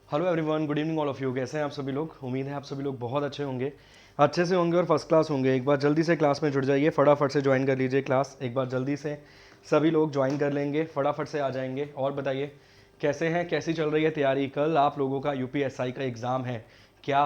Hello everyone, good evening all of you. कैसे हैं आप सभी लोग? उम्मीद है आप सभी लोग बहुत अच्छे होंगे, अच्छे से होंगे और फर्स्ट क्लास होंगे। एक बार जल्दी से क्लास में जुड़ जाइए, फटाफट से ज्वाइन कर लीजिए क्लास। एक बार जल्दी से सभी लोग ज्वाइन कर लेंगे, फटाफट से आ जाएंगे। और बताइए कैसे हैं, कैसी चल रही है तैयारी? कल आप लोगों का यूपीएसआई का एग्ज़ाम है, क्या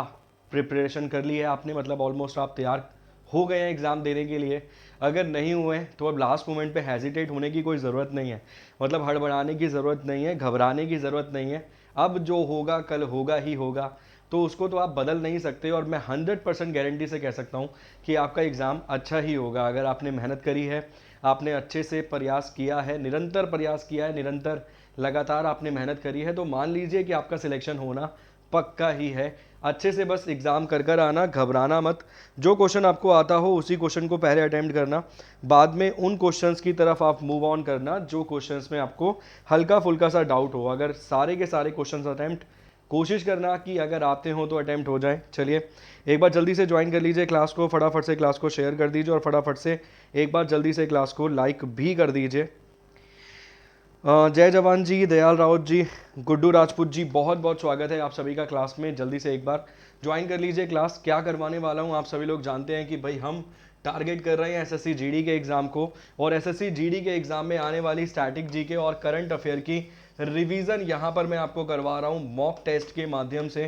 प्रिपरेशन कर ली है आपने? मतलब ऑलमोस्ट आप तैयार हो गए हैं एग्ज़ाम देने के लिए? अगर नहीं हुए हैं तो अब लास्ट मोमेंट पे हेजिटेट होने की कोई ज़रूरत नहीं है, मतलब हड़बड़ाने की ज़रूरत नहीं है, घबराने की ज़रूरत नहीं है। अब जो होगा कल होगा ही होगा, तो उसको तो आप बदल नहीं सकते। और मैं 100% गारंटी से कह सकता हूँ कि आपका एग्ज़ाम अच्छा ही होगा। अगर आपने मेहनत करी है, आपने अच्छे से प्रयास किया है, निरंतर प्रयास किया है, निरंतर लगातार आपने मेहनत करी है, तो मान लीजिए कि आपका सिलेक्शन होना पक्का ही है। अच्छे से बस एग्ज़ाम कर कर आना, घबराना मत। जो क्वेश्चन आपको आता हो उसी क्वेश्चन को पहले अटेम्प्ट करना, बाद में उन क्वेश्चंस की तरफ आप मूव ऑन करना जो क्वेश्चंस में आपको हल्का फुल्का सा डाउट हो। अगर सारे के सारे क्वेश्चंस अटेम्प्ट कोशिश करना कि अगर आते हो तो अटेम्प्ट हो जाए। चलिए एक बार जल्दी से ज्वाइन कर लीजिए क्लास को, फटाफट से क्लास को शेयर कर दीजिए और फटाफट से एक बार जल्दी से क्लास को लाइक भी कर दीजिए। जय जवान जी, दयाल राउत जी, गुड्डू राजपूत जी, बहुत बहुत स्वागत है आप सभी का क्लास में। जल्दी से एक बार ज्वाइन कर लीजिए क्लास। क्या करवाने वाला हूँ आप सभी लोग जानते हैं कि भाई हम टारगेट कर रहे हैं एसएससी जीडी के एग्ज़ाम को, और एसएससी जीडी के एग्ज़ाम में आने वाली स्टैटिक जीके और करंट अफेयर की रिवीजन यहाँ पर मैं आपको करवा रहा हूँ मॉक टेस्ट के माध्यम से।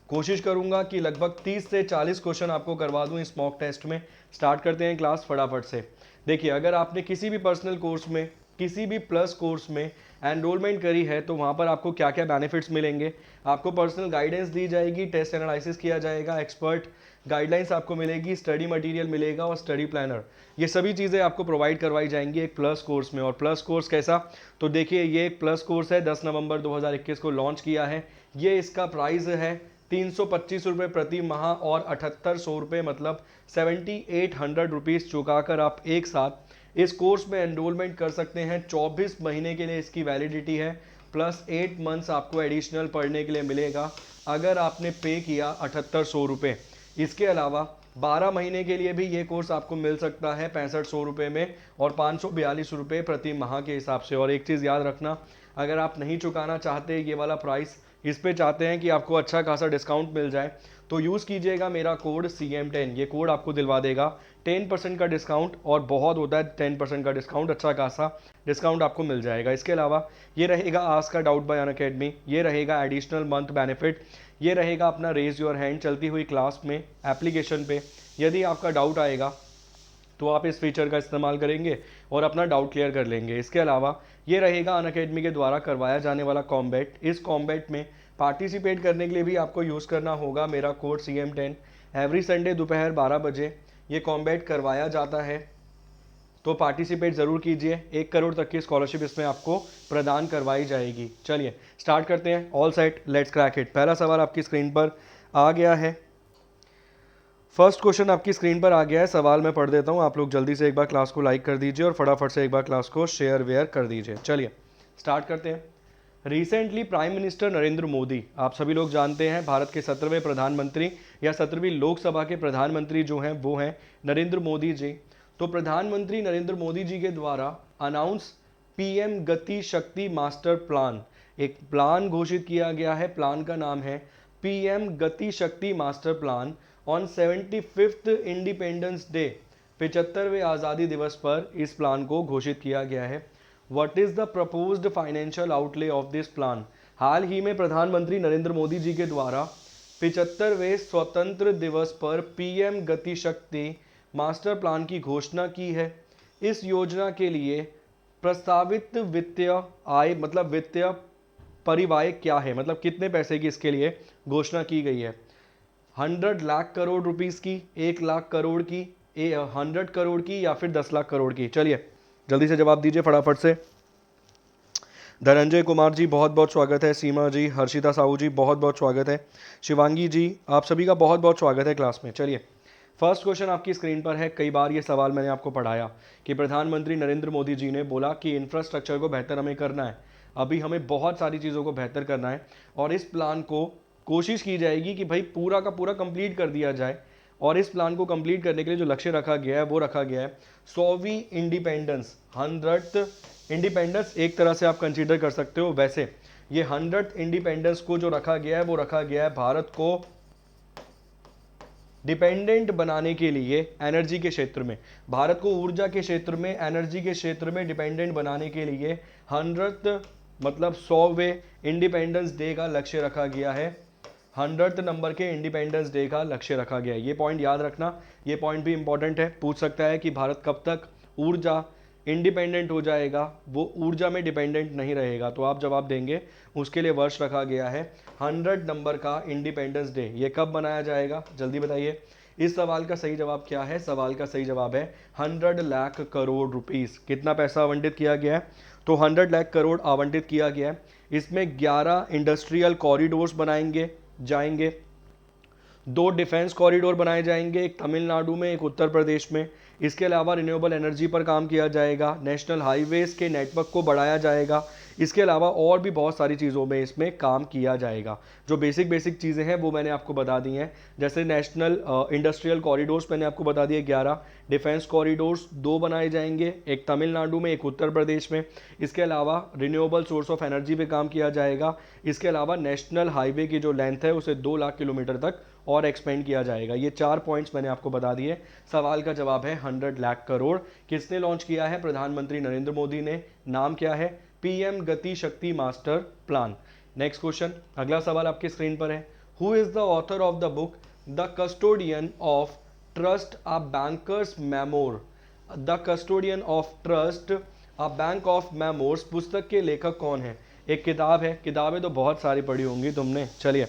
कोशिश करूंगा कि लगभग 30 से 40 क्वेश्चन आपको करवा दूं इस मॉक टेस्ट में। स्टार्ट करते हैं क्लास फटाफट से। देखिए, अगर आपने किसी भी पर्सनल कोर्स में, किसी भी प्लस कोर्स में एनरोलमेंट करी है तो वहाँ पर आपको क्या क्या बेनिफिट्स मिलेंगे। आपको पर्सनल गाइडेंस दी जाएगी, टेस्ट एनालिसिस किया जाएगा, एक्सपर्ट गाइडलाइंस आपको मिलेगी, स्टडी मटेरियल मिलेगा और स्टडी प्लानर। ये सभी चीज़ें आपको प्रोवाइड करवाई जाएंगी एक प्लस कोर्स में। और प्लस कोर्स कैसा? तो देखिए, ये एक प्लस कोर्स है, 10 नवंबर 2021 को लॉन्च किया है। ये इसका प्राइस है 325 रुपये प्रति माह और 7800 रुपये, मतलब 7800 रुपीज़ चुकाकर आप एक साथ इस कोर्स में एनरोलमेंट कर सकते हैं। 24 महीने के लिए इसकी वैलिडिटी है, प्लस 8 मंथ्स आपको एडिशनल पढ़ने के लिए मिलेगा अगर आपने पे किया 7800 रुपये। इसके अलावा 12 महीने के लिए भी ये कोर्स आपको मिल सकता है 6500 रुपये में और 542 रुपये प्रति माह के हिसाब से। और एक चीज़ याद रखना, अगर आप नहीं चुकाना चाहते ये वाला प्राइस, इस पे चाहते हैं कि आपको अच्छा खासा डिस्काउंट मिल जाए, तो यूज़ कीजिएगा मेरा कोड CM10। ये कोड आपको दिलवा देगा 10% का डिस्काउंट, और बहुत होता है 10% का डिस्काउंट, अच्छा खासा डिस्काउंट आपको मिल जाएगा। इसके अलावा ये रहेगा आस्क का डाउट बाय अनअकैडमी, ये रहेगा एडिशनल मंथ बेनिफिट, ये रहेगा अपना रेज योर हैंड चलती हुई क्लास में एप्लीकेशन पे। यदि आपका डाउट आएगा तो आप इस फीचर का इस्तेमाल करेंगे और अपना डाउट क्लियर कर लेंगे। इसके अलावा ये रहेगा अनअकैडमी के द्वारा करवाया जाने वाला कॉम्बैट। इस कॉम्बैट में पार्टिसिपेट करने के लिए भी आपको यूज़ करना होगा मेरा कोड CM10। एवरी संडे दोपहर 12 बजे ये कॉम्बैट करवाया जाता है, तो पार्टिसिपेट ज़रूर कीजिए। 1 करोड़ तक की स्कॉलरशिप इसमें आपको प्रदान करवाई जाएगी। चलिए स्टार्ट करते हैं। All set, let's crack it. पहला सवाल आपकी स्क्रीन पर आ गया है। फर्स्ट क्वेश्चन आपकी स्क्रीन पर आ गया है, सवाल मैं पढ़ देता हूँ। आप लोग जल्दी से एक बार क्लास को लाइक कर दीजिए और फटाफट से एक बार क्लास को शेयर वेयर कर दीजिए। चलिए स्टार्ट करते हैं। Recently prime minister Narendra Modi, आप सभी लोग जानते हैं भारत के 17वें प्रधानमंत्री या 17वीं लोकसभा के प्रधानमंत्री जो हैं वो हैं नरेंद्र मोदी जी। तो प्रधानमंत्री नरेंद्र मोदी जी के द्वारा announce PM Gati Shakti master plan, एक प्लान घोषित किया गया है। प्लान का नाम है PM Gati Shakti master plan on 75th independence day. 75वें आज़ादी दिवस पर इस प्लान को घोषित किया गया है। What is the proposed financial outlay of this plan? हाल ही में प्रधानमंत्री नरेंद्र मोदी जी के द्वारा 75वें स्वतंत्र दिवस पर PM Gati Shakti master plan की घोषणा की है। इस योजना के लिए प्रस्तावित वित्तीय आय, मतलब वित्तीय परिव्यय क्या है, मतलब कितने पैसे की इसके लिए घोषणा की गई है? 100 लाख करोड़ रुपीस की, 1 लाख करोड़ की, 100 करोड़ की, या फिर 10 लाख करोड़ की? चलिए जल्दी से जवाब दीजिए फटाफट से। धनंजय कुमार जी बहुत बहुत स्वागत है, सीमा जी, हर्षिता साहू जी बहुत बहुत स्वागत है, शिवांगी जी, आप सभी का बहुत बहुत स्वागत है क्लास में। चलिए फर्स्ट क्वेश्चन आपकी स्क्रीन पर है। कई बार ये सवाल मैंने आपको पढ़ाया कि प्रधानमंत्री नरेंद्र मोदी जी ने बोला कि इंफ्रास्ट्रक्चर को बेहतर हमें करना है, अभी हमें बहुत सारी चीज़ों को बेहतर करना है और इस प्लान को कोशिश की जाएगी कि भाई पूरा का पूरा कंप्लीट कर दिया जाए। और इस प्लान को कंप्लीट करने के लिए जो लक्ष्य रखा गया है वो रखा गया है 100वीं इंडिपेंडेंस, 100th इंडिपेंडेंस एक तरह से आप कंसीडर कर सकते हो। वैसे ये 100th इंडिपेंडेंस को जो रखा गया है वो रखा गया है भारत को डिपेंडेंट बनाने के लिए एनर्जी के क्षेत्र में, भारत को ऊर्जा के क्षेत्र में, एनर्जी के क्षेत्र में डिपेंडेंट बनाने के लिए 100th मतलब 100वें इंडिपेंडेंस डे का लक्ष्य रखा गया है। 100th नंबर के इंडिपेंडेंस डे का लक्ष्य रखा गया है। ये पॉइंट याद रखना, ये पॉइंट भी इंपॉर्टेंट है। पूछ सकता है कि भारत कब तक ऊर्जा इंडिपेंडेंट हो जाएगा, वो ऊर्जा में डिपेंडेंट नहीं रहेगा, तो आप जवाब देंगे उसके लिए वर्ष रखा गया है 100 नंबर का इंडिपेंडेंस डे। ये कब मनाया जाएगा, जल्दी बताइए। इस सवाल का सही जवाब क्या है? सवाल का सही जवाब है 100 लाख करोड़ रुपीस। कितना पैसा आवंटित किया गया है? तो 100 लाख करोड़ आवंटित किया गया है। इसमें 11 इंडस्ट्रियल कॉरिडोर्स बनाएंगे जाएंगे, 2 डिफेंस कॉरिडोर बनाए जाएंगे, एक तमिलनाडु में, एक उत्तर प्रदेश में। इसके अलावा रिन्यूएबल एनर्जी पर काम किया जाएगा, नेशनल हाईवेज के नेटवर्क को बढ़ाया जाएगा। इसके अलावा और भी बहुत सारी चीज़ों में इसमें काम किया जाएगा। जो बेसिक चीज़ें हैं वो मैंने आपको बता दी हैं, जैसे नेशनल इंडस्ट्रियल कॉरिडोर्स मैंने आपको बता दिए 11, डिफेंस कॉरिडोर्स 2 बनाए जाएंगे, एक तमिलनाडु में, एक उत्तर प्रदेश में। इसके अलावा रिन्यूएबल सोर्स ऑफ एनर्जी पे काम किया जाएगा। इसके अलावा नेशनल हाईवे की जो लेंथ है उसे 2 लाख किलोमीटर तक और एक्सपेंड किया जाएगा। ये 4 पॉइंट्स मैंने आपको बता दिए। सवाल का जवाब है 100 लाख करोड़। किसने लॉन्च किया है? प्रधानमंत्री नरेंद्र मोदी ने। नाम क्या है? पीएम गति Shakti master plan. Next question, अगला सवाल आपकी स्क्रीन पर है। Who is the author of the book the custodian of trust a bankers memoir? The custodian of trust a bank of memoirs पुस्तक के लेखक कौन है? एक किताब है, किताबें तो बहुत सारी पढ़ी होंगी तुमने, चलिए।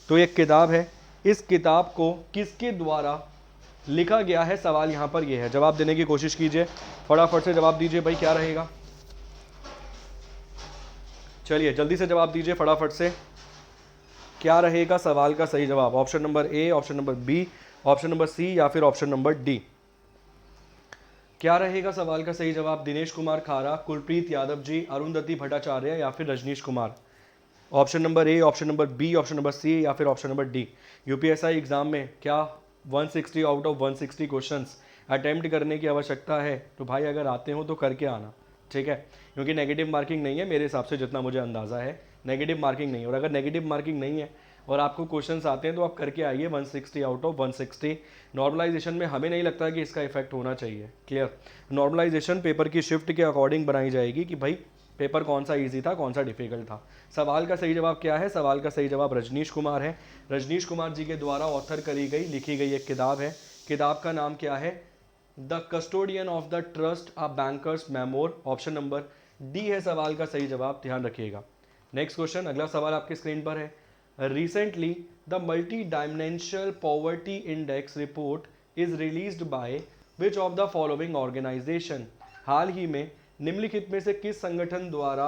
तो एक किताब है, इस किताब को किसके द्वारा लिखा गया है? सवाल यहां पर यह है। जवाब देने की कोशिश कीजिए, फटाफट से जवाब दीजिए भाई, क्या रहेगा? चलिए जल्दी से जवाब दीजिए फटाफट से, क्या रहेगा सवाल का सही जवाब? Option number A, option number B, option number C या फिर ऑप्शन नंबर डी? क्या रहेगा सवाल का सही जवाब? दिनेश कुमार खारा, कुलप्रीत यादव जी, अरुंधति भट्टाचार्य या फिर Rajnish Kumar? Option number A, option number B, option number C या फिर option number D? UPSI exam में क्या 160 आउट ऑफ 160 क्वेश्चंस अटेम्प्ट करने की आवश्यकता है? तो भाई अगर आते हो तो करके आना, ठीक है, क्योंकि नेगेटिव मार्किंग नहीं है मेरे हिसाब से, जितना मुझे अंदाज़ा है नेगेटिव मार्किंग नहीं है। और अगर नेगेटिव मार्किंग नहीं है और आपको क्वेश्चंस आते हैं तो आप करके आइए 160 आउट ऑफ 160। नॉर्मलाइजेशन में हमें नहीं लगता कि इसका इफेक्ट होना चाहिए, क्लियर। नॉर्मलाइजेशन पेपर की शिफ्ट के अकॉर्डिंग बनाई जाएगी कि भाई पेपर कौन सा इजी था, कौन सा डिफिकल्ट था। सवाल का सही जवाब क्या है? सवाल का सही जवाब रजनीश कुमार है। रजनीश कुमार जी के द्वारा ऑथर करी गई, लिखी गई एक किताब है। किताब का नाम क्या है? The custodian of the trust a bankers memoir. Option number D है सवाल का सही जवाब, ध्यान रखिएगा। नेक्स्ट क्वेश्चन, अगला सवाल आपकी स्क्रीन पर है। Recently the multi dimensional poverty index report is released by which of the following organisation? हाल ही में निम्नलिखित में से किस संगठन द्वारा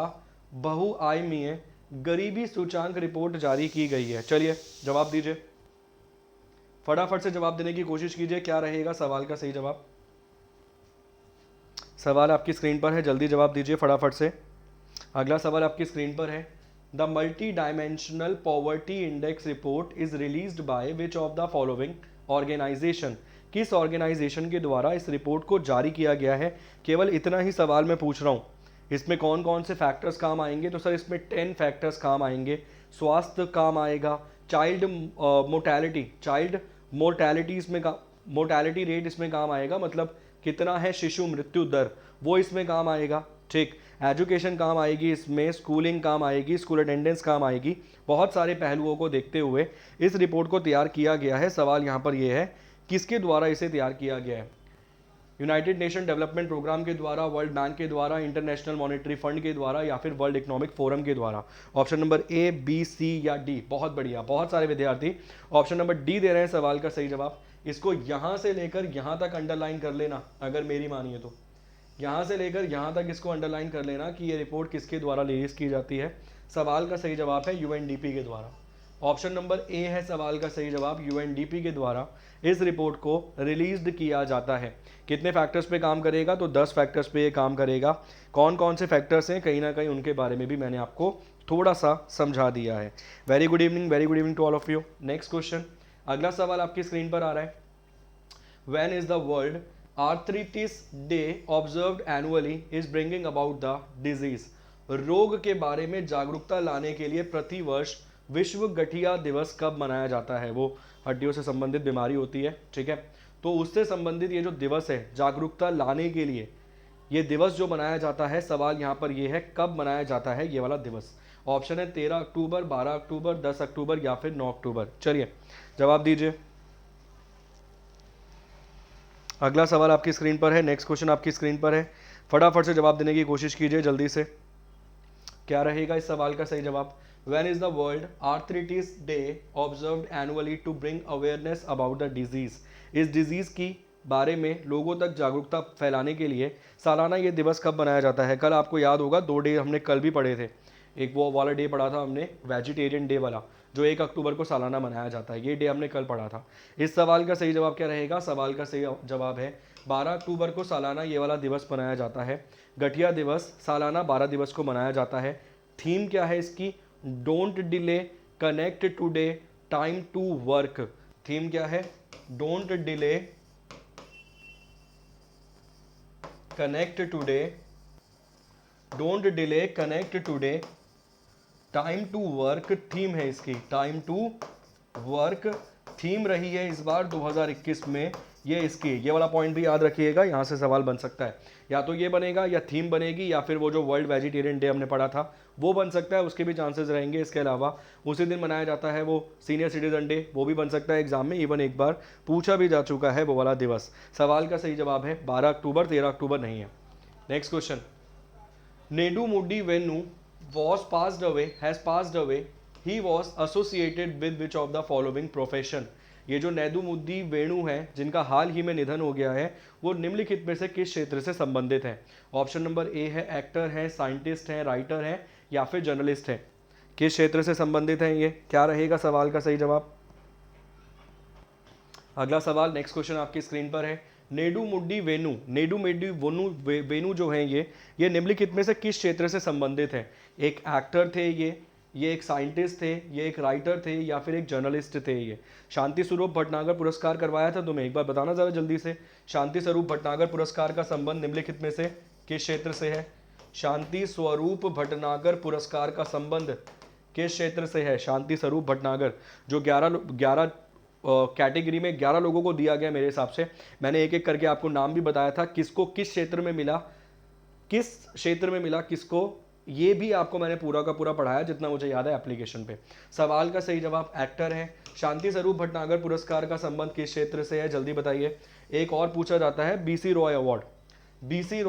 बहुआयामीय गरीबी सूचांक रिपोर्ट जारी की गई है? चलिए जवाब दीजिए, फटाफट से जवाब देने की कोशिश कीजिए, क्या रहेगा सवाल का सही जवाब? सवाल आपकी स्क्रीन पर है, जल्दी जवाब दीजिए फटाफट से। अगला सवाल आपकी स्क्रीन पर है। The multi dimensional poverty index report is released by which of the following organisation? किस ऑर्गेनाइजेशन के द्वारा इस रिपोर्ट को जारी किया गया है? केवल इतना ही सवाल मैं पूछ रहा हूँ। इसमें कौन कौन से फैक्टर्स काम आएंगे? तो सर इसमें 10 फैक्टर्स काम आएंगे। स्वास्थ्य काम आएगा, चाइल्ड मोर्टैलिटी इसमें मोर्टैलिटी रेट इसमें काम आएगा, मतलब कितना है शिशु मृत्यु दर, वो इसमें काम आएगा, ठीक। एजुकेशन काम आएगी इसमें, स्कूलिंग काम आएगी, स्कूल अटेंडेंस काम आएगी। बहुत सारे पहलुओं को देखते हुए इस रिपोर्ट को तैयार किया गया है। सवाल यहाँ पर यह है किसके द्वारा इसे तैयार किया गया है? यूनाइटेड नेशन डेवलपमेंट प्रोग्राम के द्वारा, वर्ल्ड बैंक के द्वारा, इंटरनेशनल मॉनेटरी फंड के द्वारा या फिर वर्ल्ड इकोनॉमिक फोरम के द्वारा? ऑप्शन नंबर ए, बी, सी या डी? बहुत बढ़िया, बहुत सारे विद्यार्थी ऑप्शन नंबर डी दे रहे हैं सवाल का सही जवाब। इसको यहाँ से लेकर यहाँ तक अंडरलाइन कर लेना, अगर मेरी मानिए तो यहाँ से लेकर यहाँ तक इसको अंडरलाइन कर लेना कि ये रिपोर्ट किसके द्वारा रिलीज की जाती है। सवाल का सही जवाब है यूएनडीपी के द्वारा। ऑप्शन नंबर ए है सवाल का सही जवाब, यूएनडीपी के द्वारा इस रिपोर्ट को रिलीज किया जाता है। कितने फैक्टर्स पे काम करेगा? तो 10 फैक्टर्स पे ये काम करेगा। कौन कौन से फैक्टर्स हैं, कहीं ना कहीं उनके बारे में भी मैंने आपको थोड़ा सा समझा दिया है। Very good evening to all of you. Next question, अगला सवाल आपकी स्क्रीन पर आ रहा है। When is the world arthritis day observed annually is bringing about the disease? रोग के बारे में जागरूकता लाने के लिए प्रतिवर्ष विश्व गठिया दिवस कब मनाया जाता है? वो हड्डियों से संबंधित बीमारी होती है, ठीक है, तो उससे संबंधित ये जो दिवस है जागरूकता लाने के लिए ये दिवस जो मनाया जाता है, सवाल यहाँ पर ये है कब मनाया जाता है ये वाला दिवस। ऑप्शन है 13 अक्टूबर, 12 अक्टूबर, 10 अक्टूबर या फिर 9 अक्टूबर। चलिए जवाब दीजिए। अगला सवाल आपकी स्क्रीन पर है, नेक्स्ट क्वेश्चन आपकी स्क्रीन पर है, फटाफट से जवाब देने की कोशिश कीजिए जल्दी से। क्या रहेगा इस सवाल का सही जवाब? When is the World Arthritis Day observed annually to bring awareness about the disease? इस डिजीज की बारे में लोगों तक जागरूकता फैलाने के लिए सालाना ये दिवस कब मनाया जाता है? कल आपको याद होगा 2 डे हमने कल भी पढ़े थे, एक वो वाला डे पढ़ा था हमने वेजिटेरियन डे वाला जो 1 अक्टूबर को सालाना मनाया जाता है, ये डे हमने कल पढ़ा था। इस सवाल का सही जवाब क्या रहेगा? सवाल का सही जवाब है 12 अक्टूबर को सालाना ये वाला दिवस मनाया जाता है। गठिया दिवस सालाना 12 दिवस को मनाया जाता है। थीम क्या है इसकी? Don't delay, connect today, time to work. Theme क्या है? Don't delay, connect today, don't delay, connect today, time to work theme है इसकी। टाइम टू वर्क थीम रही है इस बार 2021 में ये इसकी। ये वाला पॉइंट भी याद रखिएगा, यहाँ से सवाल बन सकता है, या तो ये बनेगा या थीम बनेगी या फिर वो जो वर्ल्ड वेजिटेरियन डे हमने पढ़ा था वो बन सकता है, उसके भी चांसेस रहेंगे। इसके अलावा उसी दिन मनाया जाता है वो सीनियर सिटीजन डे, वो भी बन सकता है एग्जाम में, इवन एक बार पूछा भी जा चुका है वो वाला दिवस। सवाल का सही जवाब है 12 अक्टूबर, 13 अक्टूबर नहीं है। Next question, Nedumudi Venu was passed away, has passed away, he was associated with which of the following profession? ये जो नेदुमुद्दी वेणु है जिनका हाल ही में निधन हो गया है वो निम्नलिखित में से किस क्षेत्र से संबंधित है? ऑप्शन नंबर ए है एक्टर है, साइंटिस्ट है, राइटर है या फिर जर्नलिस्ट है। किस क्षेत्र से संबंधित है ये? क्या रहेगा सवाल का सही जवाब? अगला सवाल, नेक्स्ट क्वेश्चन आपकी स्क्रीन पर है, नेडुमुड्डी वेणु, नेडुमुड्डी वेणु जो है ये निम्नलिखित में से किस क्षेत्र से संबंधित है? एक एक्टर थे ये एक साइंटिस्ट थे, ये एक राइटर थे या फिर एक जर्नलिस्ट थे। ये शांति स्वरूप भटनागर पुरस्कार करवाया था तुम्हें, एक बार बताना ज़रा जल्दी से। शांति स्वरूप भटनागर पुरस्कार का संबंध निम्नलिखित में से किस क्षेत्र से है? शांति स्वरूप भटनागर पुरस्कार का संबंध किस क्षेत्र से है? शांति स्वरूप भटनागर जो 11 कैटेगरी में 11 लोगों को दिया गया, मेरे हिसाब से मैंने एक एक करके आपको नाम भी बताया था किसको किस क्षेत्र में मिला, किस क्षेत्र में मिला किसको, ये भी आपको मैंने पूरा का पूरा पढ़ाया जितना मुझे याद है एप्लीकेशन पे। सवाल का सही जवाब एक्टर है। शांति स्वरूप भटनागर पुरस्कार का संबंध किस क्षेत्र से है? जल्दी बताइए। एक और पूछा जाता है BC Roy award, BC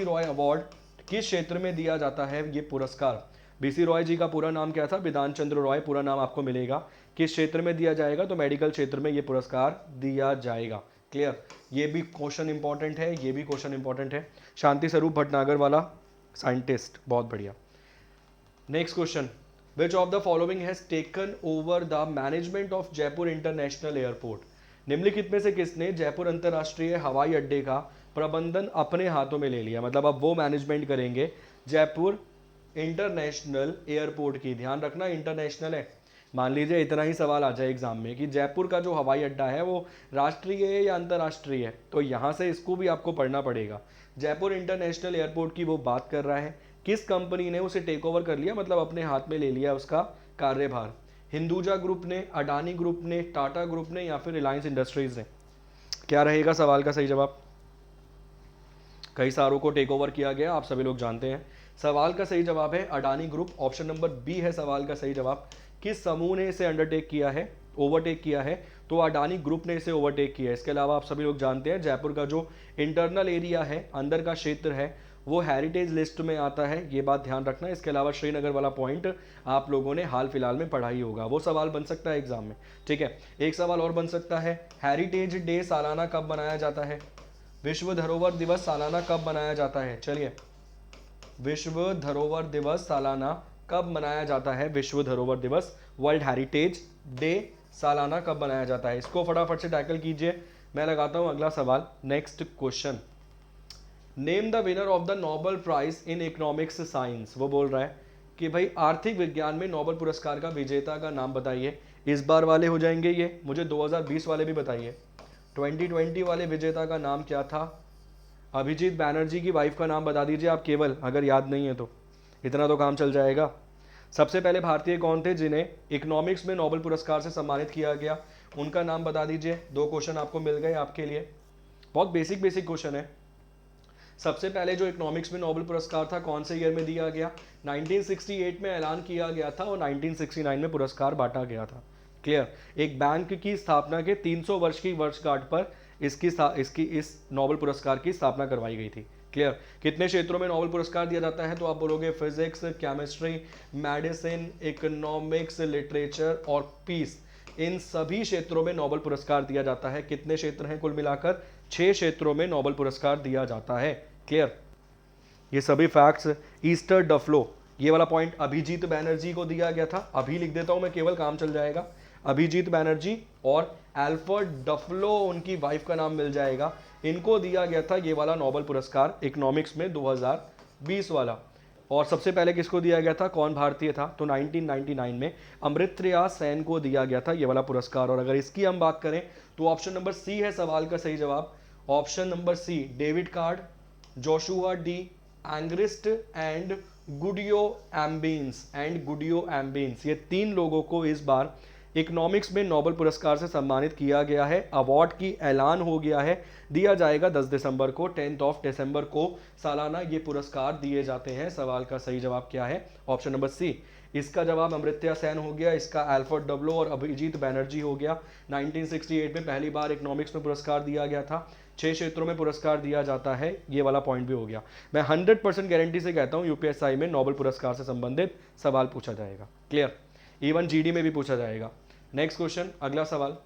Roy award किस क्षेत्र में दिया जाता है ये पुरस्कार? बीसी रॉय जी का पूरा नाम क्या था? बिधान चंद्र रॉय पूरा नाम आपको मिलेगा। किस क्षेत्र में दिया जाएगा? तो मेडिकल क्षेत्र में ये पुरस्कार दिया जाएगा। क्लियर? ये भी क्वेश्चन इंपॉर्टेंट है, ये भी क्वेश्चन इंपॉर्टेंट है। शांति स्वरूप भटनागर वाला साइंटिस्ट, बहुत बढ़िया। Next question, which of the following has taken over the management of Jaipur international airport? निम्नलिखित में से किसने जयपुर अंतर्राष्ट्रीय हवाई अड्डे का प्रबंधन अपने हाथों में ले लिया? मतलब अब वो मैनेजमेंट करेंगे जयपुर इंटरनेशनल एयरपोर्ट की। ध्यान रखना इंटरनेशनल है। मान लीजिए इतना ही सवाल आ जाए एग्जाम में कि जयपुर का जो हवाई अड्डा है वो राष्ट्रीय है या अंतर्राष्ट्रीय है, तो यहाँ से इसको भी आपको पढ़ना पड़ेगा। जयपुर इंटरनेशनल एयरपोर्ट की वो बात कर रहा है, किस कंपनी ने उसे टेक ओवर कर लिया, मतलब अपने हाथ में ले लिया उसका कार्यभार? हिंदुजा ग्रुप ने, अडानी ग्रुप ने, टाटा ग्रुप ने या फिर रिलायंस इंडस्ट्रीज ने? क्या रहेगा सवाल का सही जवाब? कई सारों को टेक ओवर किया गया, आप सभी लोग जानते हैं। सवाल का सही जवाब है Adani group, option number B है सवाल का सही जवाब। किस समूह ने इसे अंडरटेक किया है, ओवरटेक किया है? तो अडानी ग्रुप ने इसे ओवरटेक किया है। इसके अलावा आप सभी लोग जानते हैं जयपुर का जो इंटरनल एरिया है, अंदर का क्षेत्र है, वो हेरिटेज लिस्ट में आता है, ये बात ध्यान रखना। इसके अलावा श्रीनगर वाला पॉइंट आप लोगों ने हाल फिलहाल में पढ़ा ही होगा, वो सवाल बन सकता है एग्जाम में। ठीक है, एक सवाल और बन सकता है, हेरिटेज डे सालाना कब मनाया जाता है? विश्व धरोहर दिवस सालाना कब मनाया जाता है? चलिए, विश्व धरोहर दिवस सालाना कब मनाया जाता है? विश्व धरोहर दिवस, वर्ल्ड हेरिटेज डे सालाना कब मनाया जाता है? इसको फटाफट से टैकल कीजिए। मैं लगाता हूं अगला सवाल। Next question, name the winner of the Nobel prize in economics science. वो बोल रहा है कि भाई आर्थिक विज्ञान में नोबेल पुरस्कार का विजेता का नाम बताइए। इस बार वाले हो जाएंगे ये, मुझे 2020 वाले भी बताइए। 2020 वाले विजेता का नाम क्या था? अभिजीत बैनर्जी की वाइफ का नाम बता दीजिए आप केवल, अगर याद नहीं है तो। इतना तो काम चल जाएगा। सबसे पहले भारतीय कौन थे जिन्हें इकोनॉमिक्स में नोबेल पुरस्कार से सम्मानित किया गया, उनका नाम बता दीजिए। 2 क्वेश्चन आपको मिल गए आपके लिए, बहुत बेसिक बेसिक क्वेश्चन है। सबसे पहले जो इकोनॉमिक्स में नोबेल पुरस्कार था कौन से ईयर में दिया गया, 1968 में ऐलान किया गया था और 1969 में पुरस्कार बांटा गया था। क्लियर। एक बैंक की स्थापना के 300 वर्ष की वर्षगांठ पर इस नोबेल पुरस्कार की स्थापना करवाई गई थी। क्लियर। कितने क्षेत्रों में नोबेल पुरस्कार दिया जाता है, तो आप बोलोगे physics, chemistry, medicine, economics, literature और पीस, इन सभी क्षेत्रों में नोबेल पुरस्कार दिया जाता है। कितने क्षेत्र हैं कुल मिलाकर, 6 क्षेत्रों में नोबेल पुरस्कार दिया जाता है। क्लियर। ये सभी फैक्ट्स। ईस्टर डफलो, ये वाला पॉइंट अभिजीत बैनर्जी को दिया गया था, अभी लिख देता हूं मैं, केवल काम चल जाएगा। अभिजीत बैनर्जी और एल्फ्रेड डफलो, उनकी वाइफ का नाम मिल जाएगा, इनको दिया गया था ये वाला नोबेल पुरस्कार इकोनॉमिक्स में 2020 वाला। और सबसे पहले किसको दिया गया था, कौन भारतीय था, तो 1999 में अमृत्या सेन को दिया गया था ये वाला पुरस्कार। और अगर इसकी हम बात करें तो ऑप्शन नंबर सी है सवाल का सही जवाब। Option number C, David Card, Joshua D Angrist and Guido Imbens, ये 3 लोगों को इस बार इकोनॉमिक्स में नोबेल पुरस्कार से सम्मानित किया गया है। अवार्ड की ऐलान हो गया है, दिया जाएगा 10 दिसंबर को, 10 दिसंबर को सालाना ये पुरस्कार दिए जाते हैं। सवाल का सही जवाब क्या है, ऑप्शन नंबर सी। इसका जवाब अमृत्या सेन हो गया, इसका एल्फ्रेड डब्लो और अभिजीत बैनर्जी हो गया। 1968 में पहली बार इकोनॉमिक्स में पुरस्कार दिया गया था, 6 क्षेत्रों में पुरस्कार दिया जाता है, ये वाला पॉइंट भी हो गया। मैं 100% गारंटी से कहता हूं यूपीएसआई में नोबेल पुरस्कार से संबंधित सवाल पूछा जाएगा। क्लियर। इवन जीडी में भी पूछा जाएगा। नेक्स्ट क्वेश्चन, अगला सवाल।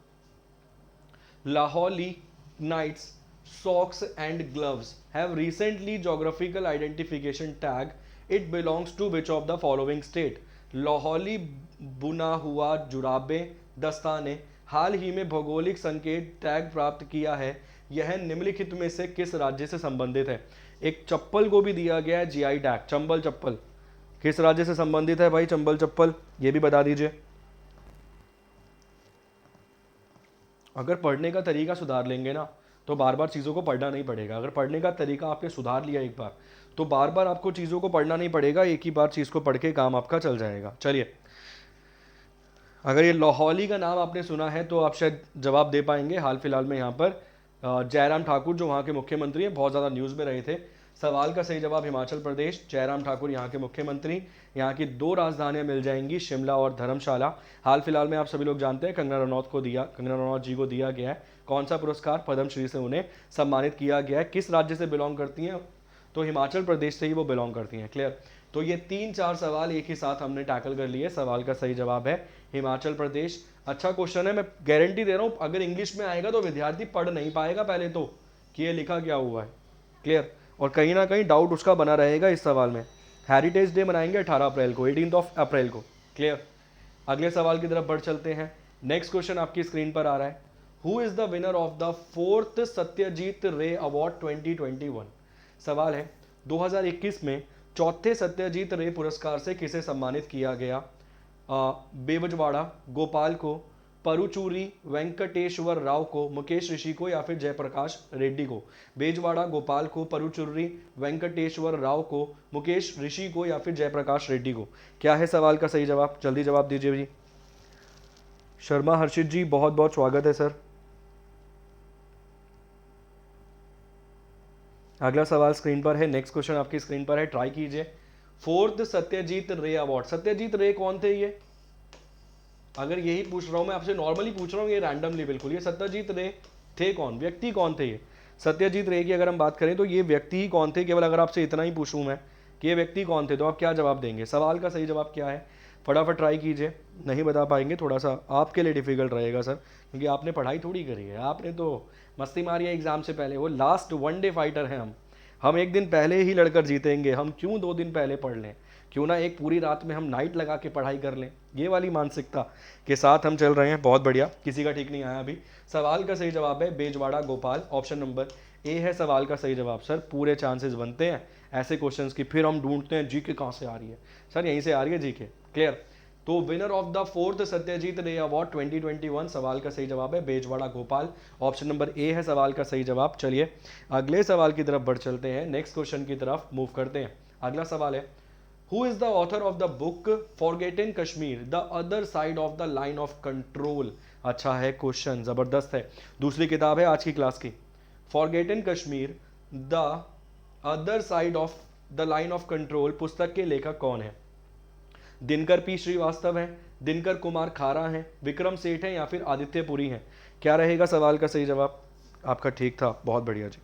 Lahauli knits socks and gloves have recently geographical identification tag. It belongs to which of the following state? Lahauli बुना हुआ जुराबे दस्ताने हाल ही में भौगोलिक संकेत टैग प्राप्त किया है, यह निम्नलिखित में से किस राज्य से संबंधित है? एक चप्पल को भी दिया गया है जीआई टैग, चंबल चप्पल, किस राज्य से संबंधित है भाई चंबल चप्पल, ये भी बता दीजिए। अगर पढ़ने का तरीका सुधार लेंगे ना तो बार बार चीज़ों को पढ़ना नहीं पड़ेगा। अगर पढ़ने का तरीका आपने सुधार लिया एक बार तो बार बार आपको चीज़ों को पढ़ना नहीं पड़ेगा, एक ही बार चीज़ को पढ़ के काम आपका चल जाएगा। चलिए, अगर ये लाहौली का नाम आपने सुना है तो आप शायद जवाब दे पाएंगे। हाल फिलहाल में यहाँ पर जयराम ठाकुर जो वहाँ के मुख्यमंत्री हैं बहुत ज़्यादा न्यूज़ में रहे थे। सवाल का सही जवाब हिमाचल प्रदेश, जयराम ठाकुर यहाँ के मुख्यमंत्री। यहाँ की 2 राजधानियाँ मिल जाएंगी, शिमला और धर्मशाला। हाल फिलहाल में आप सभी लोग जानते हैं कंगना रनौत जी को दिया गया है कौन सा पुरस्कार, पद्मश्री से उन्हें सम्मानित किया गया है। किस राज्य से बिलोंग करती हैं, तो हिमाचल प्रदेश से ही वो बिलोंग करती हैं। क्लियर। तो ये 3-4 सवाल एक ही साथ हमने टैकल कर लिए। सवाल का सही जवाब है हिमाचल प्रदेश। अच्छा क्वेश्चन है, मैं गारंटी दे रहा हूँ अगर इंग्लिश में आएगा तो विद्यार्थी पढ़ नहीं पाएगा पहले तो कि ये लिखा क्या हुआ है। क्लियर। और कहीं ना कहीं डाउट उसका बना रहेगा इस सवाल में। हेरिटेज डे मनाएंगे 18 अप्रैल को, 18 अप्रैल को। क्लियर। अगले सवाल की तरफ बढ़ चलते हैं। नेक्स्ट क्वेश्चन आपकी स्क्रीन पर आ रहा है। Who is the winner of the 4th Satyajit रे अवार्ड 2021? सवाल है 2021 में 4थे सत्यजीत रे पुरस्कार से किसे सम्मानित किया गया? बेवजवाड़ा गोपाल को, परुचूरी वेंकटेश्वर राव को, मुकेश ऋषि को या फिर जयप्रकाश रेड्डी को? बेजवाड़ा गोपाल को, परुचूरी वेंकटेश्वर राव को, मुकेश ऋषि को या फिर जयप्रकाश रेड्डी को? क्या है सवाल का सही जवाब, जल्दी जवाब दीजिए जी। शर्मा हर्षित जी बहुत बहुत स्वागत है सर। अगला सवाल स्क्रीन पर है, नेक्स्ट क्वेश्चन आपकी स्क्रीन पर है, ट्राई कीजिए। 4th सत्यजीत रे अवार्ड, सत्यजीत रे कौन थे ये? अगर यही पूछ रहा हूं मैं आपसे, नॉर्मली पूछ रहा हूं, ये रैंडमली बिल्कुल, ये सत्यजीत रे थे कौन, व्यक्ति कौन थे ये? सत्यजीत रे की अगर हम बात करें तो ये व्यक्ति ही कौन थे? केवल अगर आपसे इतना ही पूछूं मैं कि ये व्यक्ति कौन थे तो आप क्या जवाब देंगे? सवाल का सही जवाब क्या है, फटाफट ट्राई कीजिए। नहीं बता पाएंगे, थोड़ा सा आपके लिए डिफिकल्ट रहेगा सर, क्योंकि आपने पढ़ाई थोड़ी करी है, आपने तो मस्ती मारी है एग्जाम से पहले। वो लास्ट 1 डे फाइटर हैं हम एक दिन पहले ही लड़कर जीतेंगे, हम क्यों 2 दिन पहले पढ़ लें, क्यों ना एक पूरी रात में हम नाइट लगा के पढ़ाई कर लें। ये वाली मानसिकता के साथ हम चल रहे हैं, बहुत बढ़िया। किसी का ठीक नहीं आया अभी। सवाल का सही जवाब है Bezawada Gopal, option number A है सवाल का सही जवाब। सर पूरे चांसेस बनते हैं ऐसे क्वेश्चंस की, फिर हम ढूंढते हैं जीके कहाँ से आ रही है, सर यहीं से आ रही है जीके। क्लियर। तो winner of the 4th Satyajit रे अवार्ड 2021, सवाल का सही जवाब है Bezawada Gopal, option number A है सवाल का सही जवाब। चलिए अगले सवाल की तरफ बढ़ चलते हैं, नेक्स्ट क्वेश्चन की तरफ मूव करते हैं। अगला सवाल है who is the author of the book forgotten Kashmir the other side of the line of control? अच्छा है क्वेश्चन, जबरदस्त है। दूसरी किताब है आज की क्लास की, forgotten Kashmir the other side of the line of control. पुस्तक के लेखक कौन है? दिनकर पी श्रीवास्तव है, दिनकर कुमार खारा है, विक्रम सेठ है, या फिर आदित्य पुरी है? क्या रहेगा सवाल का सही जवाब? आपका ठीक था, बहुत बढ़िया जी।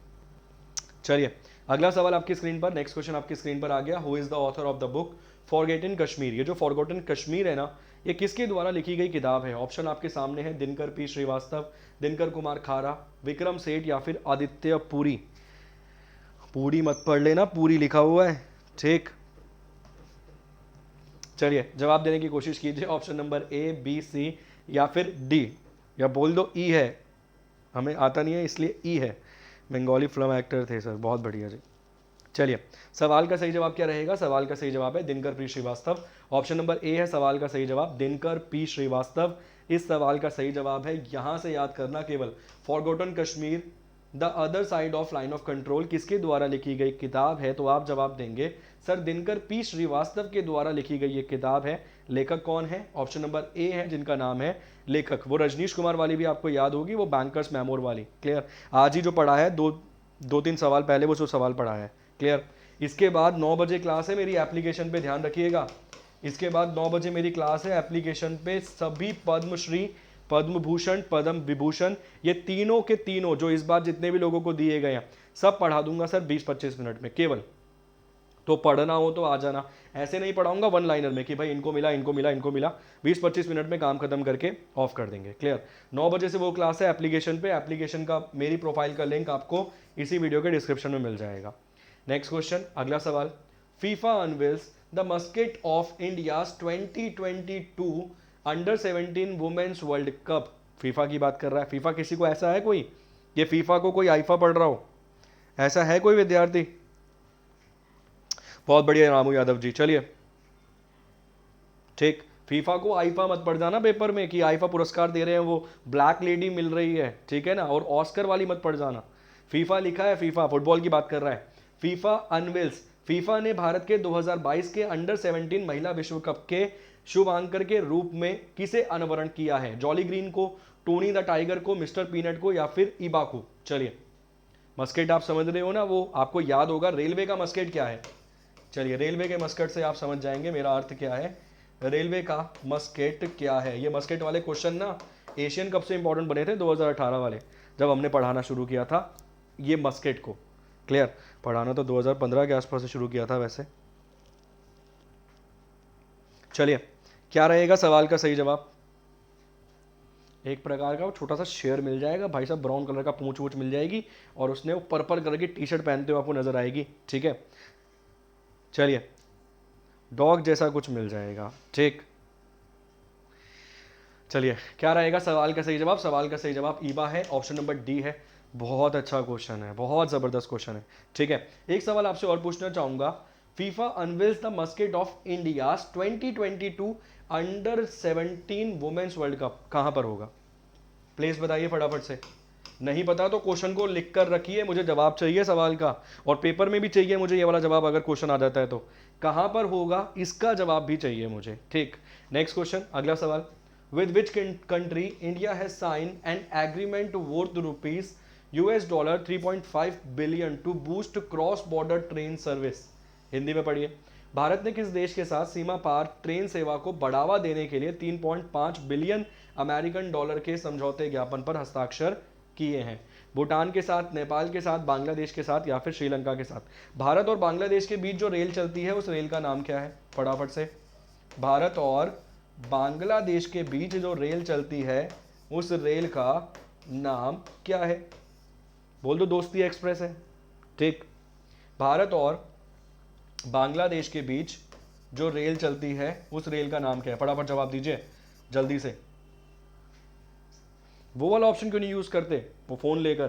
चलिए अगला सवाल आपकी स्क्रीन पर, नेक्स्ट क्वेश्चन आपकी स्क्रीन पर आ गया। Who is the author of the book forgotten Kashmir? ये जो फॉरगॉटन कश्मीर है ना, ये किसके द्वारा लिखी गई किताब है? ऑप्शन आपके सामने है, दिनकर पी श्रीवास्तव, दिनकर कुमार खारा, विक्रम सेठ, या फिर आदित्य पुरी। पूरी मत पढ़ लेना, पूरी लिखा हुआ है, ठीक। चलिए जवाब देने की कोशिश कीजिए। ऑप्शन नंबर ए, बी, सी या फिर डी, या बोल दो ई है, हमें आता नहीं है इसलिए ई है। बंगाली फिल्म एक्टर थे सर, बहुत बढ़िया जी। चलिए सवाल का सही जवाब क्या रहेगा? सवाल का सही जवाब है Dinkar P Srivastava. Option number A है सवाल का सही जवाब, दिनकर पी श्रीवास्तव इस सवाल का सही जवाब है। यहां से याद करना केवल, forgotten Kashmir the other side of line of control किसके द्वारा लिखी गई किताब है? तो आप जवाब देंगे सर दिनकर पी श्रीवास्तव के द्वारा लिखी गई ये किताब है। लेखक कौन है? ऑप्शन नंबर ए है जिनका नाम है लेखक, वो रजनीश कुमार वाली भी आपको याद होगी, वो बैंकर्स मेमोर वाली। क्लियर? आज ही जो पढ़ा है, दो तीन सवाल पहले वो जो सवाल पढ़ा है। क्लियर? इसके बाद 9 बजे क्लास है मेरी एप्लीकेशन पे, ध्यान रखिएगा। इसके बाद 9 बजे मेरी क्लास है एप्लीकेशन पे। सभी पद्मश्री, पद्म भूषण, पद्म विभूषण, ये तीनों के तीनों जो इस बार जितने भी लोगों को दिए गए हैं सब पढ़ा दूंगा सर 20-25 मिनट में केवल। तो पढ़ना हो तो आ जाना, ऐसे नहीं पढ़ाऊंगा वन लाइनर में कि भाई इनको मिला इनको मिला इनको मिला। 20-25 मिनट में काम खत्म करके ऑफ कर देंगे। क्लियर? 9 बजे से वो क्लास है एप्लीकेशन पे। एप्लीकेशन का मेरी प्रोफाइल का लिंक आपको इसी वीडियो के डिस्क्रिप्शन में मिल जाएगा। नेक्स्ट क्वेश्चन, अगला सवाल। FIFA unveils the mascot of India's 2022 under 17 women's world cup. FIFA की बात कर रहा है। फीफा किसी को ऐसा है कोई, ये फीफा को कोई आईफा पढ़ रहा हो, ऐसा है कोई विद्यार्थी? बहुत बढ़िया रामू यादव जी। चलिए ठीक, फीफा को आईफा मत पढ़ जाना पेपर में कि आईफा पुरस्कार दे रहे हैं, वो ब्लैक लेडी मिल रही है, ठीक है ना। और ऑस्कर वाली मत पढ़ जाना। फीफा लिखा है, फीफा फुटबॉल की बात कर रहा है। फीफा अनवील्स, फीफा ने भारत के 2022 के अंडर 17 महिला विश्व कप के शुभ एंकर के रूप में किसे अनावरण किया है? जॉली ग्रीन को, टोनी द टाइगर को, मिस्टर पीनट को, या फिर ईबा को? चलिए मस्केट आप समझ रहे हो ना, वो आपको याद होगा रेलवे का मस्केट क्या है। चलिए रेलवे के मस्केट से आप समझ जाएंगे मेरा अर्थ क्या है, रेलवे का मस्केट क्या है। ये मस्केट वाले क्वेश्चन ना एशियन कप से इंपॉर्टेंट बने थे 2018 वाले, जब हमने पढ़ाना शुरू किया था ये मस्केट को। क्लियर? पढ़ाना तो 2015 के आसपास से शुरू किया था वैसे। चलिए क्या रहेगा सवाल का सही जवाब? एक प्रकार का वो छोटा सा शेयर मिल जाएगा भाई साहब, ब्राउन कलर का पूंछ वूछ मिल जाएगी, और उसने वो पर्पल कलर की टी शर्ट पहनते हुए आपको नजर आएगी, ठीक है। चलिए डॉग जैसा कुछ मिल जाएगा, ठीक। चलिए क्या रहेगा सवाल का सही जवाब? सवाल का सही जवाब ईबा है, ऑप्शन नंबर डी है। बहुत अच्छा क्वेश्चन है, बहुत जबरदस्त क्वेश्चन है, ठीक है। एक सवाल आपसे और पूछना चाहूंगा। FIFA unveils the mascot of India 2022 under 17 women's world cup कहां पर होगा? प्लीज बताइए फटाफट से। नहीं पता तो क्वेश्चन को लिख कर रखिए, मुझे जवाब चाहिए सवाल का, और पेपर में भी चाहिए मुझे ये वाला जवाब अगर क्वेश्चन आ जाता है तो। कहां पर होगा इसका जवाब भी चाहिए मुझे, ठीक। नेक्स्ट क्वेश्चन, अगला सवाल। With which country India has sign an agreement worth rupees $3.5 billion to boost cross border train service? Hindi में पढ़िए। भारत ने किस देश के साथ सीमा पार ट्रेन सेवा को बढ़ावा देने के लिए 3.5 बिलियन अमेरिकन डॉलर के समझौते ज्ञापन पर हस्ताक्षर किए हैं? भूटान के साथ, नेपाल के साथ, बांग्लादेश के साथ, या फिर श्रीलंका के साथ? भारत और बांग्लादेश के बीच जो रेल चलती है उस रेल का नाम क्या है? फटाफट से। भारत और बांग्लादेश के बीच जो रेल चलती है उस रेल का नाम क्या है? बोल दो दोस्ती एक्सप्रेस है, ठीक। भारत और बांग्लादेश के बीच जो रेल चलती है उस रेल का नाम क्या है? फटाफट जवाब दीजिए जल्दी से। वो वाला ऑप्शन क्यों नहीं यूज करते वो फोन लेकर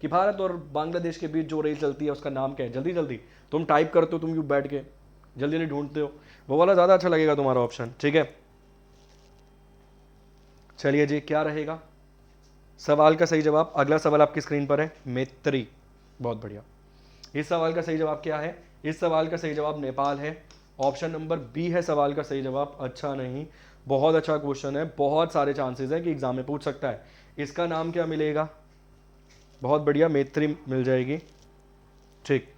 कि भारत और बांग्लादेश के बीच जो रेल चलती है उसका नाम क्या है? जल्दी जल्दी तुम टाइप करते हो, तुम यूं बैठ के जल्दी जल्दी ढूंढते हो, वो वाला ज्यादा अच्छा लगेगा तुम्हारा ऑप्शन, ठीक है। चलिए जी क्या रहेगा सवाल का सही जवाब? अगला सवाल आपकी स्क्रीन पर है, मैत्री। बहुत बढ़िया। इस सवाल का सही जवाब क्या है? इस सवाल का सही जवाब नेपाल है। ऑप्शन नंबर बी है सवाल का सही जवाब। अच्छा नहीं, बहुत अच्छा क्वेश्चन है, बहुत सारे चांसेस है कि एग्जाम में पूछ सकता है। इसका नाम क्या मिलेगा? बहुत बढ़िया, मैत्री मिल जाएगी। ठीक,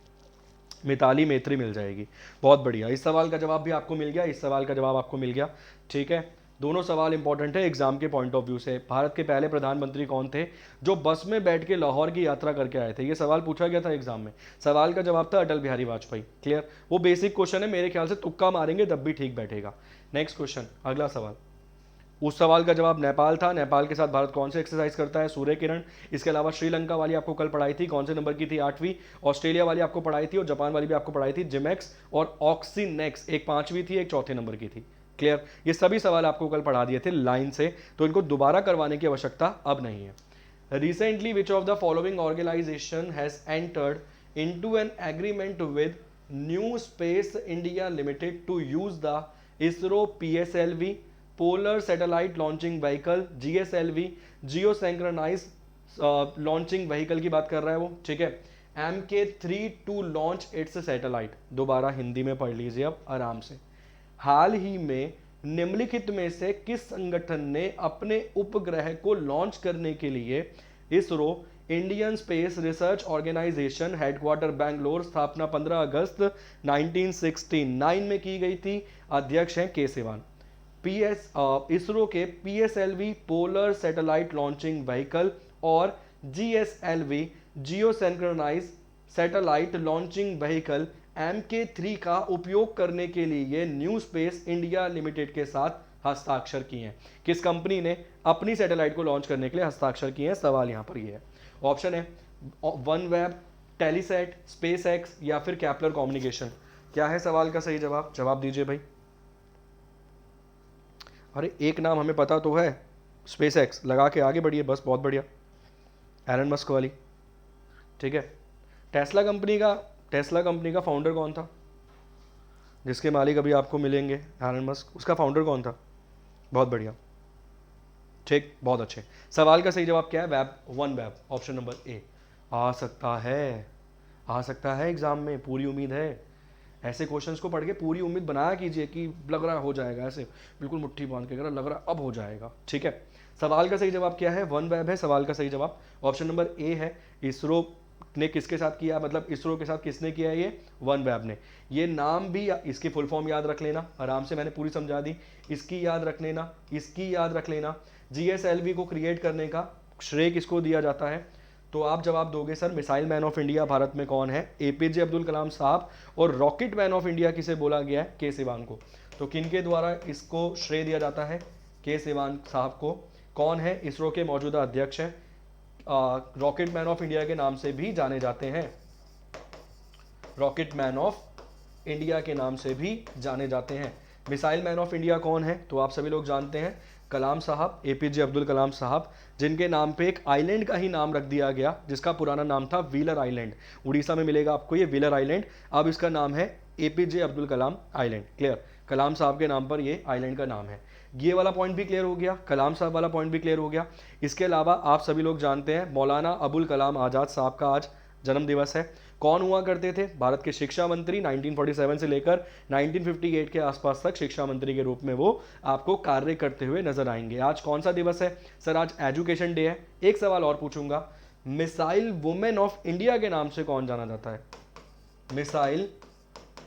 मिताली मैत्री मिल जाएगी। बहुत बढ़िया, इस सवाल का जवाब भी आपको मिल गया, इस सवाल का जवाब आपको मिल गया। ठीक है, दोनों सवाल इंपॉर्टेंट है एग्जाम के पॉइंट ऑफ व्यू से। भारत के पहले प्रधानमंत्री कौन थे जो बस में बैठ के लाहौर की यात्रा करके आए थे? ये सवाल पूछा गया था एग्जाम में। सवाल का जवाब था अटल बिहारी वाजपेयी। क्लियर? वो बेसिक क्वेश्चन है, मेरे ख्याल से तुक्का मारेंगे तब भी ठीक बैठेगा। नेक्स्ट क्वेश्चन, अगला सवाल। उस सवाल का जवाब नेपाल था। नेपाल के साथ भारत कौन से एक्सरसाइज करता है? सूर्य किरण। इसके अलावा श्रीलंका वाली आपको कल पढ़ाई थी, कौन से नंबर की थी? 8वीं। ऑस्ट्रेलिया वाली आपको पढ़ाई थी और जापान वाली भी आपको पढ़ाई थी, जिमेक्स और ऑक्सीनेक्स। एक 5वीं थी, एक 4थे नंबर की थी। क्लियर? ये सभी सवाल आपको कल पढ़ा दिए थे लाइन से, तो इनको दोबारा करवाने की आवश्यकता अब नहीं है। Recently, which of the following organization has entered into an agreement with New Space India Limited to use the ISRO PSLV Polar Satellite Launching Vehicle GSLV Geosynchronized Launching Vehicle की बात कर रहा है वो, ठीक है। MK3 to launch its satellite। दोबारा हिंदी में पढ़ लीजिए अब आराम से। हाल ही में निम्नलिखित में से किस संगठन ने अपने उपग्रह को लॉन्च करने के लिए ISRO Indian space research organisation headquarter Bangalore, स्थापना 15 अगस्त 1969 में की गई थी? अध्यक्ष हैं के सिवान। इसरो के PSLV polar satellite launching vehicle और GSLV geo synchronise satellite launching vehicle MK3 का उपयोग करने के लिए न्यू स्पेस इंडिया लिमिटेड के साथ हस्ताक्षर किए हैं। किस कंपनी ने अपनी सैटेलाइट को लॉन्च करने के लिए हस्ताक्षर किए हैं? सवाल यहां पर ये है। ऑप्शन है वन वेब, टेलीसेट, स्पेस एक्स या फिर कैप्लर कम्युनिकेशन। क्या है सवाल का सही जवाब? जवाब दीजिए भाई। अरे एक नाम हमें पता तो है, स्पेस एक्स। लगा के आगे बढ़िए बस, बहुत बढ़िया। एलन मस्क वाली, ठीक है। टेस्ला कंपनी का फाउंडर कौन था जिसके मालिक अभी आपको मिलेंगे? Elon Musk. उसका फाउंडर कौन था? बहुत बढ़िया, ठीक, बहुत अच्छे। सवाल का सही जवाब क्या है? One web, option number A. आ सकता है एग्जाम में, पूरी उम्मीद है। ऐसे क्वेश्चंस को पढ़ के पूरी उम्मीद बनाया कीजिए कि लग रहा हो जाएगा, ऐसे बिल्कुल मुट्ठी बांध के लग रहा अब हो जाएगा, ठीक है। सवाल का सही जवाब क्या है? वन वेब है सवाल का सही जवाब। ऑप्शन नंबर ए है। इसरो ने किसके साथ किया, मतलब इसरो के साथ किसने किया? ये वन वेब ने। ये नाम भी, इसकी फुल फॉर्म याद रख लेना आराम से, मैंने पूरी समझा दी। इसकी याद रख लेना, इसकी याद रख लेना। जीएसएलवी को क्रिएट करने का श्रेय किसको दिया जाता है? तो आप जवाब दोगे sir, missile man of India Bharat में कौन है? एपीजे अब्दुल कलाम साहब। और रॉकेट मैन ऑफ इंडिया किसे बोला गया है? के सिवान को। तो किनके द्वारा इसको श्रेय दिया जाता है? के सिवान साहब को। कौन है? इसरो के मौजूदा अध्यक्ष हैं, रॉकेट मैन ऑफ इंडिया के नाम से भी जाने जाते हैं। रॉकेट मैन ऑफ इंडिया के नाम से भी जाने जाते हैं। मिसाइल मैन ऑफ इंडिया कौन है? तो आप सभी लोग जानते हैं, कलाम साहब, एपीजे अब्दुल कलाम साहब, जिनके नाम पे एक आइलैंड का ही नाम रख दिया गया जिसका पुराना नाम था व्हीलर आइलैंड। उड़ीसा में मिलेगा आपको ये व्हीलर आइलैंड, अब इसका नाम है APJ Abdul Kalam island. Clear? कलाम साहब के नाम पर ये आइलैंड का नाम है। ये वाला पॉइंट भी क्लियर हो गया, कलाम साहब वाला पॉइंट भी क्लियर हो गया। इसके अलावा आप सभी लोग जानते हैं मौलाना अबुल कलाम आज़ाद साहब का आज जन्म दिवस है। कौन हुआ करते थे? भारत के शिक्षा मंत्री। 1947 से लेकर 1958 के आसपास तक शिक्षा मंत्री के रूप में वो आपको कार्य करते हुए नजर आएंगे। आज कौन सा दिवस है? सर आज एजुकेशन डे है। एक सवाल और पूछूंगा, मिसाइल वुमेन ऑफ इंडिया के नाम से कौन जाना जाता है? मिसाइल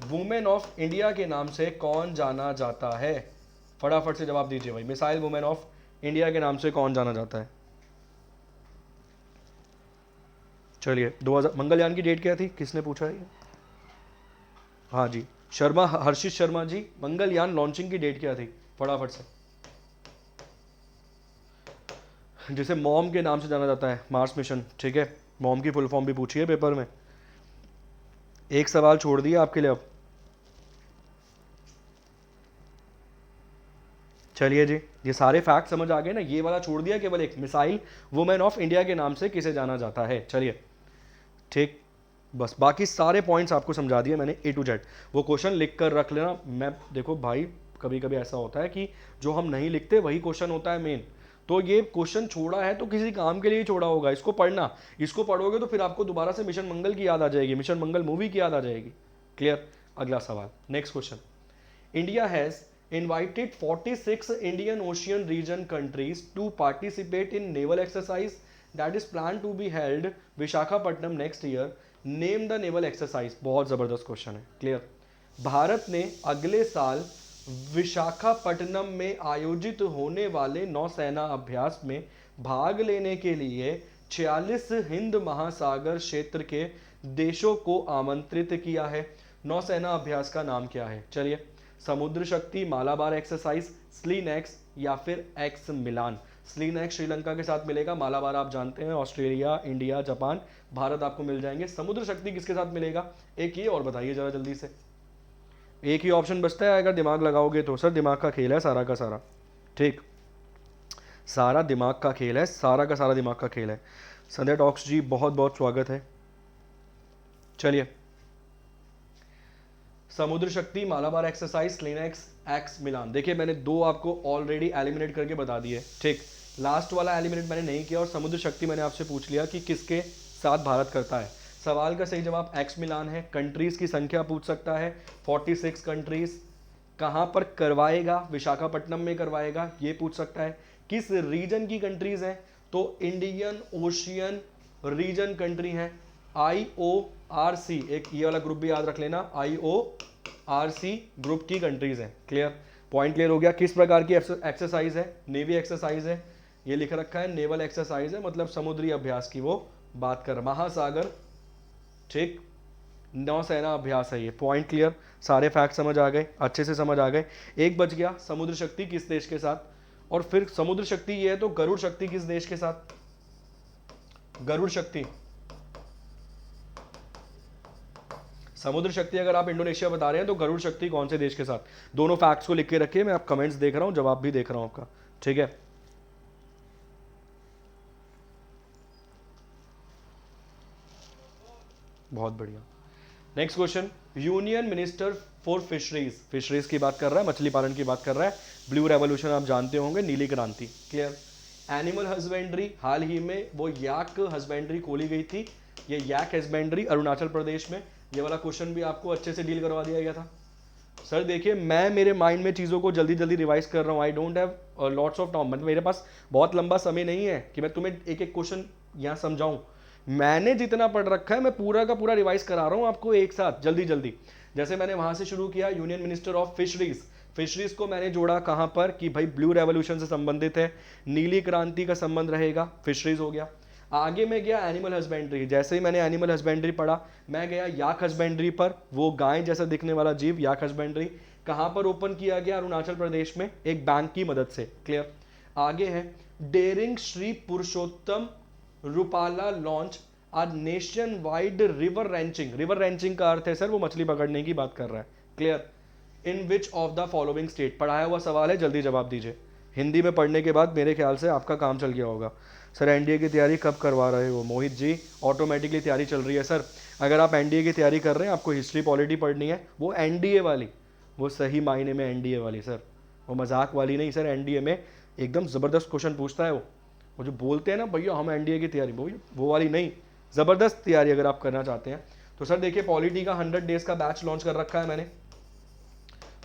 वुमेन ऑफ इंडिया के नाम से कौन जाना जाता है? फटाफट से जवाब दीजिए भाई, मिसाइल वुमेन ऑफ इंडिया के नाम से कौन जाना जाता है? चलिए 2000 मंगलयान की डेट क्या थी? किसने पूछा है? हाँ जी, शर्मा, हर्षित शर्मा जी। मंगलयान लॉन्चिंग की डेट क्या थी? फटाफट से। जिसे मॉम के नाम से जाना जाता है, मार्स मिशन, ठीक है। मॉम की फुल फॉर्म भी पूछी है पेपर में। एक सवाल छोड़ दिया आपके लिए अब। चलिए जी, ये सारे फैक्ट समझ आ गए ना। ये वाला छोड़ दिया, केवल एक, मिसाइल वुमेन ऑफ इंडिया के नाम से किसे जाना जाता है। चलिए ठीक, बस बाकी सारे पॉइंट्स आपको समझा दिए मैंने ए टू जेड। वो क्वेश्चन लिख कर रख लेना। मैं देखो भाई, कभी कभी ऐसा होता है कि जो हम नहीं लिखते वही क्वेश्चन होता है मेन। तो ये क्वेश्चन छोड़ा है तो किसी काम के लिए ही छोड़ा होगा। इसको पढ़ना, इसको पढ़ोगे तो फिर आपको दोबारा से मिशन मंगल की याद आ जाएगी, मिशन मंगल मूवी की याद आ जाएगी। क्लियर? अगला सवाल, next question. India has invited 46 Indian Ocean region countries to participate in naval exercise that is planned to be held Visakhapatnam next year. Name the naval exercise. बहुत जबरदस्त क्वेश्चन है, क्लियर। भारत ने अगले साल विशाखापट्टनम में आयोजित होने वाले नौसेना अभ्यास में भाग लेने के लिए 46 हिंद महासागर क्षेत्र के देशों को आमंत्रित किया है। नौसेना अभ्यास का नाम क्या है? चलिए, समुद्र शक्ति, मालाबार एक्सरसाइज, स्लीन एक्स या फिर एक्स मिलान। स्लीन एक्स श्रीलंका के साथ मिलेगा, मालाबार आप जानते हैं ऑस्ट्रेलिया, इंडिया, जापान, भारत आपको मिल जाएंगे। समुद्र शक्ति किसके साथ मिलेगा? एक ये और बताइए जरा जल्दी से। एक ही ऑप्शन बचता है, अगर दिमाग लगाओगे तो। सर दिमाग का खेल है सारा का सारा, ठीक, सारा दिमाग का खेल है, सारा का सारा दिमाग का खेल है। संध्या टॉक्स जी बहुत बहुत स्वागत है। चलिए, समुद्र शक्ति, मालाबार एक्सरसाइज, स्लिनेक्स, एक्स मिलान। देखिए मैंने दो आपको ऑलरेडी एलिमिनेट करके बता दिए, ठीक। लास्ट वाला एलिमिनेट मैंने नहीं किया और समुद्र शक्ति मैंने आपसे पूछ लिया कि किसके साथ भारत करता है। सवाल का सही जवाब एक्स मिलान है। कंट्रीज की संख्या पूछ सकता है, 46 कंट्रीज। कहाँ पर करवाएगा? विशाखापट्टनम में करवाएगा, ये पूछ सकता है। किस रीजन की कंट्रीज हैं? तो इंडियन ओशियन रीजन कंट्री है। IORC, एक ये वाला ग्रुप भी याद रख लेना, IORC ग्रुप की कंट्रीज हैं, क्लियर। पॉइंट क्लियर हो गया। किस प्रकार की एक्सरसाइज है? नेवी एक्सरसाइज है, ये लिख रखा है। नेवल एक्सरसाइज है, मतलब समुद्री अभ्यास की वो बात कर। महासागर, ठीक, नौसेना अभ्यास है ये। पॉइंट क्लियर, सारे फैक्ट समझ आ गए, अच्छे से समझ आ गए। एक बच गया, समुद्र शक्ति किस देश के साथ? और फिर समुद्र शक्ति ये है तो गरुड़ शक्ति किस देश के साथ? गरुड़ शक्ति, समुद्र शक्ति अगर आप इंडोनेशिया बता रहे हैं तो गरुड़ शक्ति कौन से देश के साथ? दोनों फैक्ट्स को लिख के रखिए, मैं आप कमेंट्स देख रहा हूं, जवाब भी देख रहा हूं आपका, ठीक है। बहुत बढ़िया। Next question, union minister for fisheries, fisheries की बात कर रहा है, मछली पालन की बात कर रहा है। ब्लू रेवोल्यूशन आप जानते होंगे, नीली क्रांति, क्लियर। एनिमल हस्बेंड्री, हाल ही में वो याक हस्बेंड्री खोली गई थी, ये याक हस्बेंड्री अरुणाचल प्रदेश में। ये वाला क्वेश्चन भी आपको अच्छे से डील करवा दिया गया था। सर देखिए, मैं मेरे माइंड में चीज़ों को जल्दी जल्दी रिवाइज कर रहा हूँ। I don't have lots of time, मतलब मेरे पास बहुत लंबा समय नहीं है कि मैं तुम्हें एक एक क्वेश्चन यहाँ समझाऊँ। मैंने जितना पढ़ रखा है मैं पूरा का पूरा रिवाइज करा रहा हूँ आपको एक साथ, जल्दी जल्दी। जैसे मैंने वहाँ से शुरू किया, union minister of fisheries. Fisheries को मैंने जोड़ा कहाँ पर कि भाई ब्लू रेवोल्यूशन से संबंधित है, नीली क्रांति का संबंध रहेगा, फिशरीज हो गया। आगे मैं गया एनिमल हस्बेंड्री। जैसे ही मैंने एनिमल हस्बेंड्री पढ़ा, मैं गया याक हस्बेंड्री पर, वो गाय जैसा दिखने वाला जीव, याक हस्बेंड्री। कहाँ पर ओपन किया गया? अरुणाचल प्रदेश में, एक बैंक की मदद से, क्लियर। आगे है डेरिंग Shri Purushottam Rupala launch a nationwide river ranching. River ranching का अर्थ है सर वो मछली पकड़ने की बात कर रहा है, clear. In which of the following state? पढ़ाया हुआ सवाल है, जल्दी जवाब दीजिए। हिंदी में पढ़ने के बाद मेरे ख्याल से आपका काम चल गया होगा। सर एनडीए की तैयारी कब करवा रहे हो? मोहित जी, ऑटोमेटिकली तैयारी चल रही है सर। अगर आप एनडीए की तैयारी कर रहे हैं, आपको हिस्ट्री पॉलिटी पढ़नी है, वो एनडीए वाली, वो सही मायने में एनडीए वाली सर, वो मजाक वाली नहीं सर। एनडीए में एकदम ज़बरदस्त क्वेश्चन पूछता है वो जो बोलते हैं ना भैया हम एनडीए की तैयारी, वो वाली नहीं, ज़बरदस्त तैयारी अगर आप करना चाहते हैं तो। सर देखिए, पॉलिटी का 100 डेज का बैच लॉन्च कर रखा है मैंने।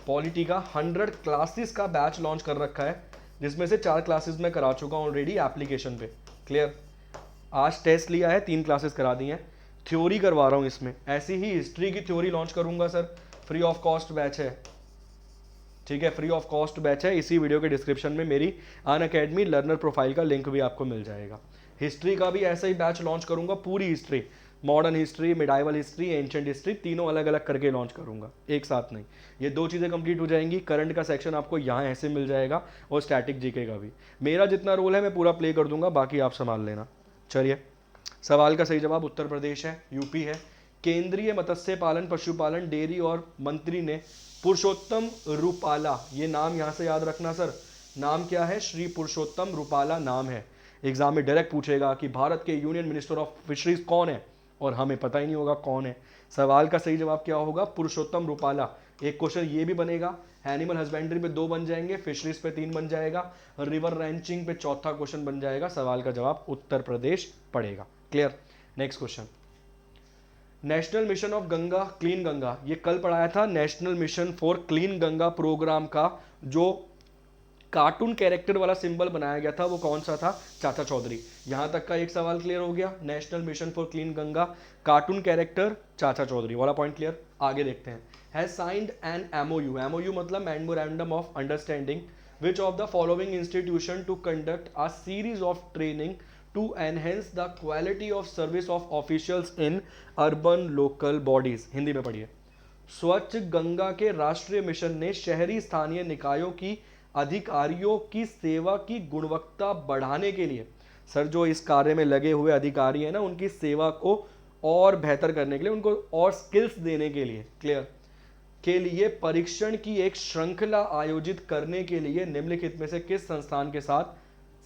पॉलिटी का 100 क्लासेस का बैच लॉन्च कर रखा है, जिसमें से 4 क्लासेस मैं करा चुका हूँ ऑलरेडी एप्लीकेशन पे, क्लियर। आज टेस्ट लिया है, 3 क्लासेस करा दी हैं, थ्योरी करवा रहा हूँ इसमें। ऐसी ही हिस्ट्री की थ्योरी लॉन्च करूंगा sir, free of cost batch है, ठीक है, फ्री ऑफ कॉस्ट बैच है। इसी वीडियो के डिस्क्रिप्शन में मेरी अनअकैडमी लर्नर प्रोफाइल का लिंक भी आपको मिल जाएगा। हिस्ट्री का भी ऐसा ही बैच लॉन्च करूंगा, पूरी history, modern history, medieval history, ancient history, तीनों अलग अलग करके लॉन्च करूंगा, एक साथ नहीं। ये 2 चीज़ें कंप्लीट हो जाएंगी। करंट का सेक्शन आपको यहाँ ऐसे मिल जाएगा और स्टैटिक जीके का भी। मेरा जितना रोल है मैं पूरा प्ले कर दूंगा, बाकी आप संभाल लेना। चलिए, सवाल का सही जवाब उत्तर प्रदेश है, यूपी है। केंद्रीय मत्स्य पालन, पशुपालन, डेयरी और मंत्री ने पुरुषोत्तम रूपाला, ये नाम यहाँ से याद रखना सर, नाम क्या है? श्री पुरुषोत्तम रूपाला नाम है। एग्जाम में डायरेक्ट पूछेगा कि भारत के यूनियन मिनिस्टर ऑफ फिशरीज कौन है, और हमें पता ही नहीं होगा कौन है। सवाल का सही जवाब क्या होगा? पुरुषोत्तम रूपाला। एक क्वेश्चन ये भी बनेगा, एनिमल हस्बेंड्री पे 2 बन जाएंगे, फिशरीज पे 3 बन जाएगा, रिवर रैंचिंग पे 4था क्वेश्चन बन जाएगा। सवाल का जवाब उत्तर प्रदेश पड़ेगा, clear. Next question, national mission of Ganga, clean Ganga, ये कल पढ़ाया था। National mission for clean Ganga programme का जो कार्टून कैरेक्टर वाला सिंबल बनाया गया था वो कौन सा था? चाचा चौधरी। यहां तक का एक सवाल क्लियर हो गया। National mission for clean Ganga, cartoon character Chacha Chaudhary वाला पॉइंट क्लियर। आगे देखते हैं। Has signed an MOU, MOU मतलब memorandum of understanding, which of the following institution to conduct a series of training to enhance the quality of service of officials in urban local bodies। Hindi में पढ़िए। स्वच्छ गंगा के राष्ट्रीय mission ने शहरी स्थानीय निकायों की अधिकारियों की सेवा की गुणवत्ता बढ़ाने के लिए, सर जो इस कार्य में लगे हुए अधिकारी हैं ना, उनकी सेवा को और बेहतर करने के लिए, उनको और स्किल्स देने के लिए, क्लियर, के लिए परीक्षण की एक श्रृंखला आयोजित करने के लिए निम्नलिखित में से किस संस्थान के साथ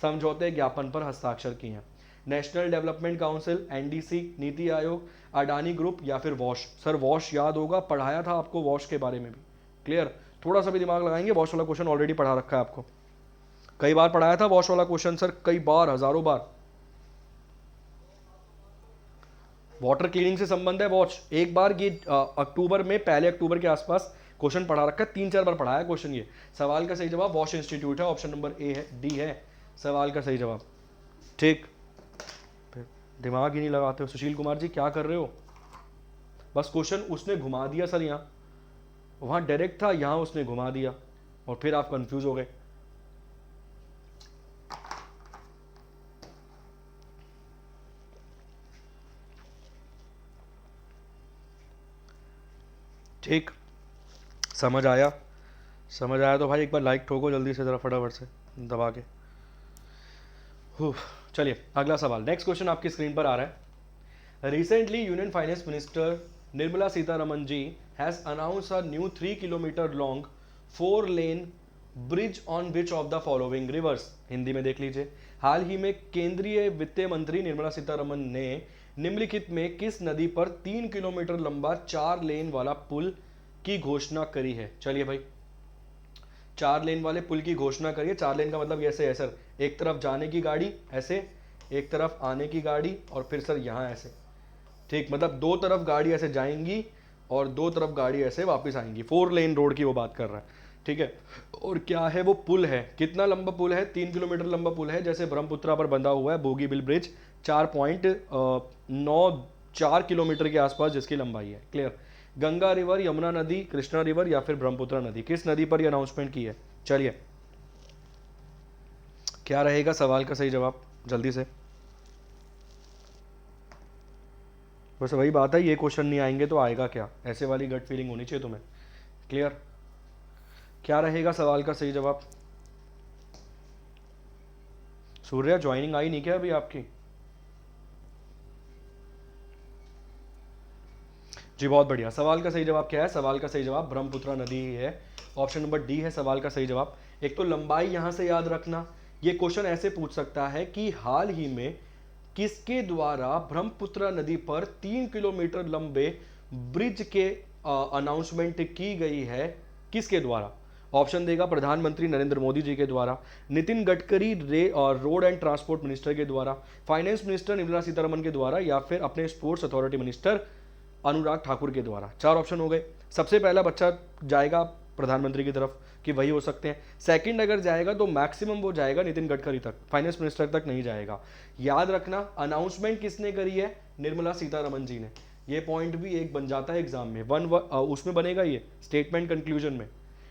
समझौते ज्ञापन पर हस्ताक्षर किए हैं? National development council, NDC, NITI Aayog, Adani group या फिर वॉश। सर वॉश याद होगा, पढ़ाया था आपको वॉश के बारे में भी, क्लियर। थोड़ा सा भी दिमाग लगाएंगे, वॉश वाला क्वेश्चन ऑलरेडी पढ़ा रखा है आपको, कई बार पढ़ाया था वॉश वाला क्वेश्चन सर, कई बार, हजारों बार। वाटर क्लीनिंग से संबंध है वॉच। एक बार ये अक्टूबर में, पहले अक्टूबर के आसपास क्वेश्चन पढ़ा रखा है, 3-4 बार पढ़ाया क्वेश्चन ये। सवाल का सही जवाब वॉश इंस्टीट्यूट है, ऑप्शन नंबर ए है, डी है सवाल का सही जवाब। ठीक, दिमाग ही नहीं लगाते हो सुशील कुमार जी, क्या कर रहे हो? बस क्वेश्चन उसने घुमा दिया सर, यहाँ वहां डायरेक्ट था, यहां उसने घुमा दिया और फिर आप कंफ्यूज हो गए। ठीक, समझ आया? समझ आया तो भाई एक बार लाइक ठोको जल्दी से, जरा फटाफट से दबा के। चलिए अगला सवाल, नेक्स्ट क्वेश्चन आपकी स्क्रीन पर आ रहा है। Recently union finance minister Nirmala Sitharaman ji has announce a new 3 kilometre long 4 lane bridge on which of the following rivers. Hindi में देख लीजिए। हाल ही में केंद्रीय वित्त मंत्री निर्मला सीतारमन ने निम्नलिखित में किस नदी पर 3 किलोमीटर लंबा 4 लेन वाला पुल की घोषणा करी है? चलिए भाई, 4 लेन वाले पुल की घोषणा करिए। 4 लेन का मतलब ऐसे है सर, एक तरफ जाने की गाड़ी ऐसे, एक तरफ आने की गाड़ी, और फिर सर यहाँ ऐसे। ठीक, मतलब 2 तरफ गाड़ी ऐसे जाएंगी और 2 तरफ गाड़ी ऐसे वापस आएंगी। 4 लेन रोड की वो बात कर रहा है, ठीक है। और क्या है वो पुल है, कितना लंबा पुल है? 3 किलोमीटर लंबा पुल है, जैसे ब्रह्मपुत्रा पर बंधा हुआ है बोगीबिल ब्रिज, 4.94 किलोमीटर के आसपास जिसकी लंबाई है, क्लियर। गंगा रिवर, यमुना नदी, कृष्णा रिवर या फिर ब्रह्मपुत्र नदी, किस नदी पर यह अनाउंसमेंट की है? चलिए, क्या रहेगा सवाल का सही जवाब जल्दी से? बस वही बात है, ये क्वेश्चन नहीं आएंगे तो आएगा क्या, ऐसे वाली गट फीलिंग होनी चाहिए तुम्हें, क्लियर। क्या रहेगा सवाल का सही जवाब? सूर्या ज्वाइनिंग आई नहीं क्या अभी आपकी? जी बहुत बढ़िया। सवाल का सही जवाब क्या है? सवाल का सही जवाब ब्रह्मपुत्र नदी ही है, ऑप्शन नंबर डी है सवाल का सही जवाब। एक तो लंबाई यहां से याद रखना, ये क्वेश्चन ऐसे पूछ सकता है कि हाल ही में किसके द्वारा ब्रह्मपुत्र नदी पर 3 किलोमीटर लंबे ब्रिज के अनाउंसमेंट की गई है, किसके द्वारा? ऑप्शन देगा प्रधानमंत्री नरेंद्र मोदी जी के द्वारा, Nitin Gadkari road and transport minister के द्वारा, फाइनेंस मिनिस्टर निर्मला सीतारमन के द्वारा, या फिर अपने sports authority minister Anurag Thakur के द्वारा। 4 ऑप्शन हो गए। सबसे पहला बच्चा जाएगा प्रधानमंत्री की तरफ कि वही हो सकते हैं। सेकंड अगर जाएगा तो मैक्सिमम वो जाएगा नितिन गडकरी तक, फाइनेंस मिनिस्टर तक नहीं जाएगा। याद रखना अनाउंसमेंट किसने करी है? निर्मला सीतारमन जी ने। ये पॉइंट भी एक बन जाता है एग्जाम में, उसमें बनेगा ये स्टेटमेंट कंक्लूजन में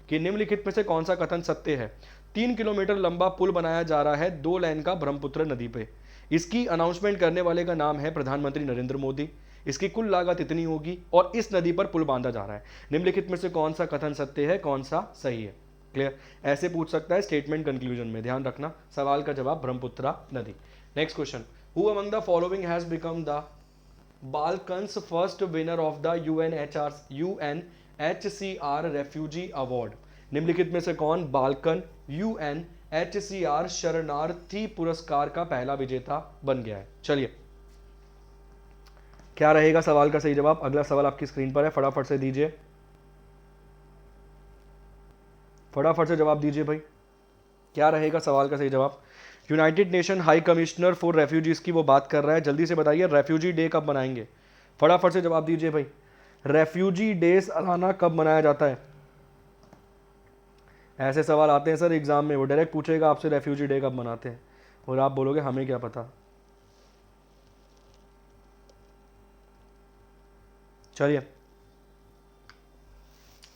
कि निम्नलिखित में से कौन सा कथन सत्य है? 3 किलोमीटर लंबा पुल बनाया जा रहा है 2 लेन का ब्रह्मपुत्र नदी पे। इसकी अनाउंसमेंट करने वाले का नाम है प्रधानमंत्री नरेंद्र मोदी। इसकी कुल लागत इतनी होगी और इस नदी पर पुल बांधा जा रहा है। निम्नलिखित में से कौन सा कथन सत्य है, कौन सा सही है? क्लियर, ऐसे पूछ सकता है स्टेटमेंट कंक्लूजन में, ध्यान रखना। सवाल का जवाब ब्रह्मपुत्र नदी। Next question, who among the following has become the Balkans first winner of the UNHCR refugee award? निम्नलिखित में से कौन बाल्कन UNHCR शरणार्थी पुरस्कार का पहला विजेता बन गया है? चलिए, क्या रहेगा सवाल का सही जवाब? अगला सवाल आपकी स्क्रीन पर है, फटाफट से दीजिए, फटाफट से जवाब दीजिए भाई। क्या रहेगा सवाल का सही जवाब? United Nation High Commissioner for refugees की वो बात कर रहा है, जल्दी से बताइए रेफ्यूजी डे कब मनाएंगे? फटाफट से जवाब दीजिए भाई। रेफ्यूजी डे सालाना कब मनाया जाता है? ऐसे सवाल आते हैं सर एग्जाम में, वो डायरेक्ट पूछेगा आपसे रेफ्यूजी डे कब मनाते हैं, और आप बोलोगे हमें क्या पता। चलिए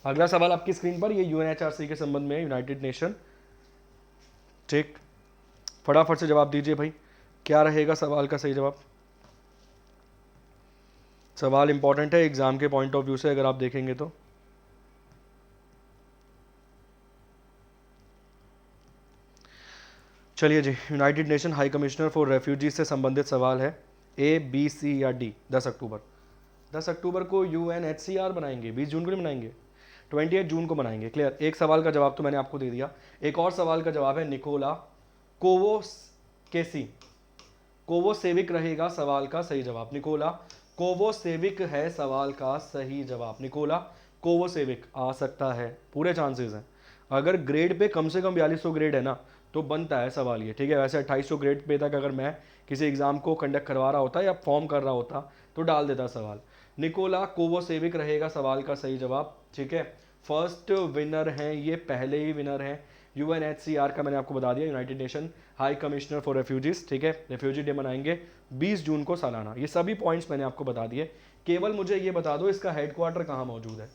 अगला सवाल आपकी स्क्रीन पर, ये यूएनएचआरसी के संबंध में है, यूनाइटेड नेशन। ठीक, फटाफट से जवाब दीजिए भाई, क्या रहेगा सवाल का सही जवाब? सवाल इंपॉर्टेंट है एग्जाम के पॉइंट ऑफ व्यू से, अगर आप देखेंगे तो। चलिए जी, United Nation High Commissioner for refugee से संबंधित सवाल है, ए बी सी या डी? 10 अक्टूबर। 10 अक्टूबर को यूएनएचसीआर बनाएंगे, 20 जून को नहीं बनाएंगे, 28 जून को बनाएंगे। क्लियर, एक सवाल का जवाब तो मैंने आपको दे दिया। एक और सवाल का जवाब है निकोला कोवोकेसी। कोवोसेविक रहेगा सवाल का सही जवाब। निकोला कोवोसेविक है सवाल का सही जवाब। निकोला कोवोसेविक आ सकता है, पूरे चांसेस हैं। अगर ग्रेड पे कम से कम 4200 ग्रेड है ना, तो बनता है सवाल ये, ठीक है। वैसे 2800 ग्रेड पे तक अगर मैं किसी एग्जाम को कंडक्ट करवा रहा होता या फॉर्म कर रहा होता तो डाल देता सवाल। निकोला कोवोसेविक रहेगा सवाल का सही जवाब, ठीक है। फर्स्ट विनर हैं ये, पहले ही विनर हैं। यूएनएचसीआर का मैंने आपको बता दिया, United Nation High Commissioner for refugees, ठीक है। रेफ्यूजी डे मनाएंगे 20 जून को सालाना। ये सभी पॉइंट्स मैंने आपको बता दिए। केवल मुझे ये बता दो इसका हेडक्वार्टर कहाँ मौजूद है,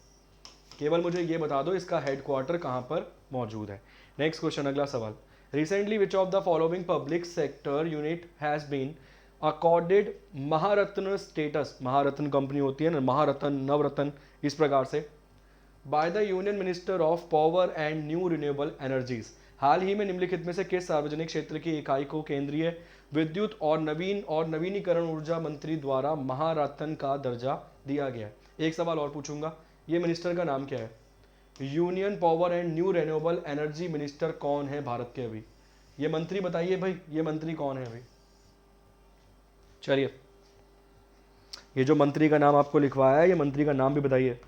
केवल मुझे ये बता दो इसका हेडक्वार्टर कहाँ पर मौजूद है। नेक्स्ट क्वेश्चन, अगला सवाल। Recently which of the following public sector unit has been accorded Maharatna status? Maharatna company होती है ना, महारत्न, नवरत्न, इस प्रकार से, by the union minister of power and new renewable energies. हाल ही में निम्नलिखित में से किस सार्वजनिक क्षेत्र की इकाई को केंद्रीय विद्युत और नवीनीकरण ऊर्जा मंत्री द्वारा महारत्न का दर्जा दिया गया है? एक सवाल और पूछूंगा, ये मिनिस्टर का नाम क्या है? Union power and new renewable energy minister कौन है भारत के अभी? ये मंत्री बताइए भाई, ये मंत्री कौन है अभी? चलिए, ये जो मंत्री का नाम आपको लिखवाया है, ये मंत्री का नाम भी बताइए,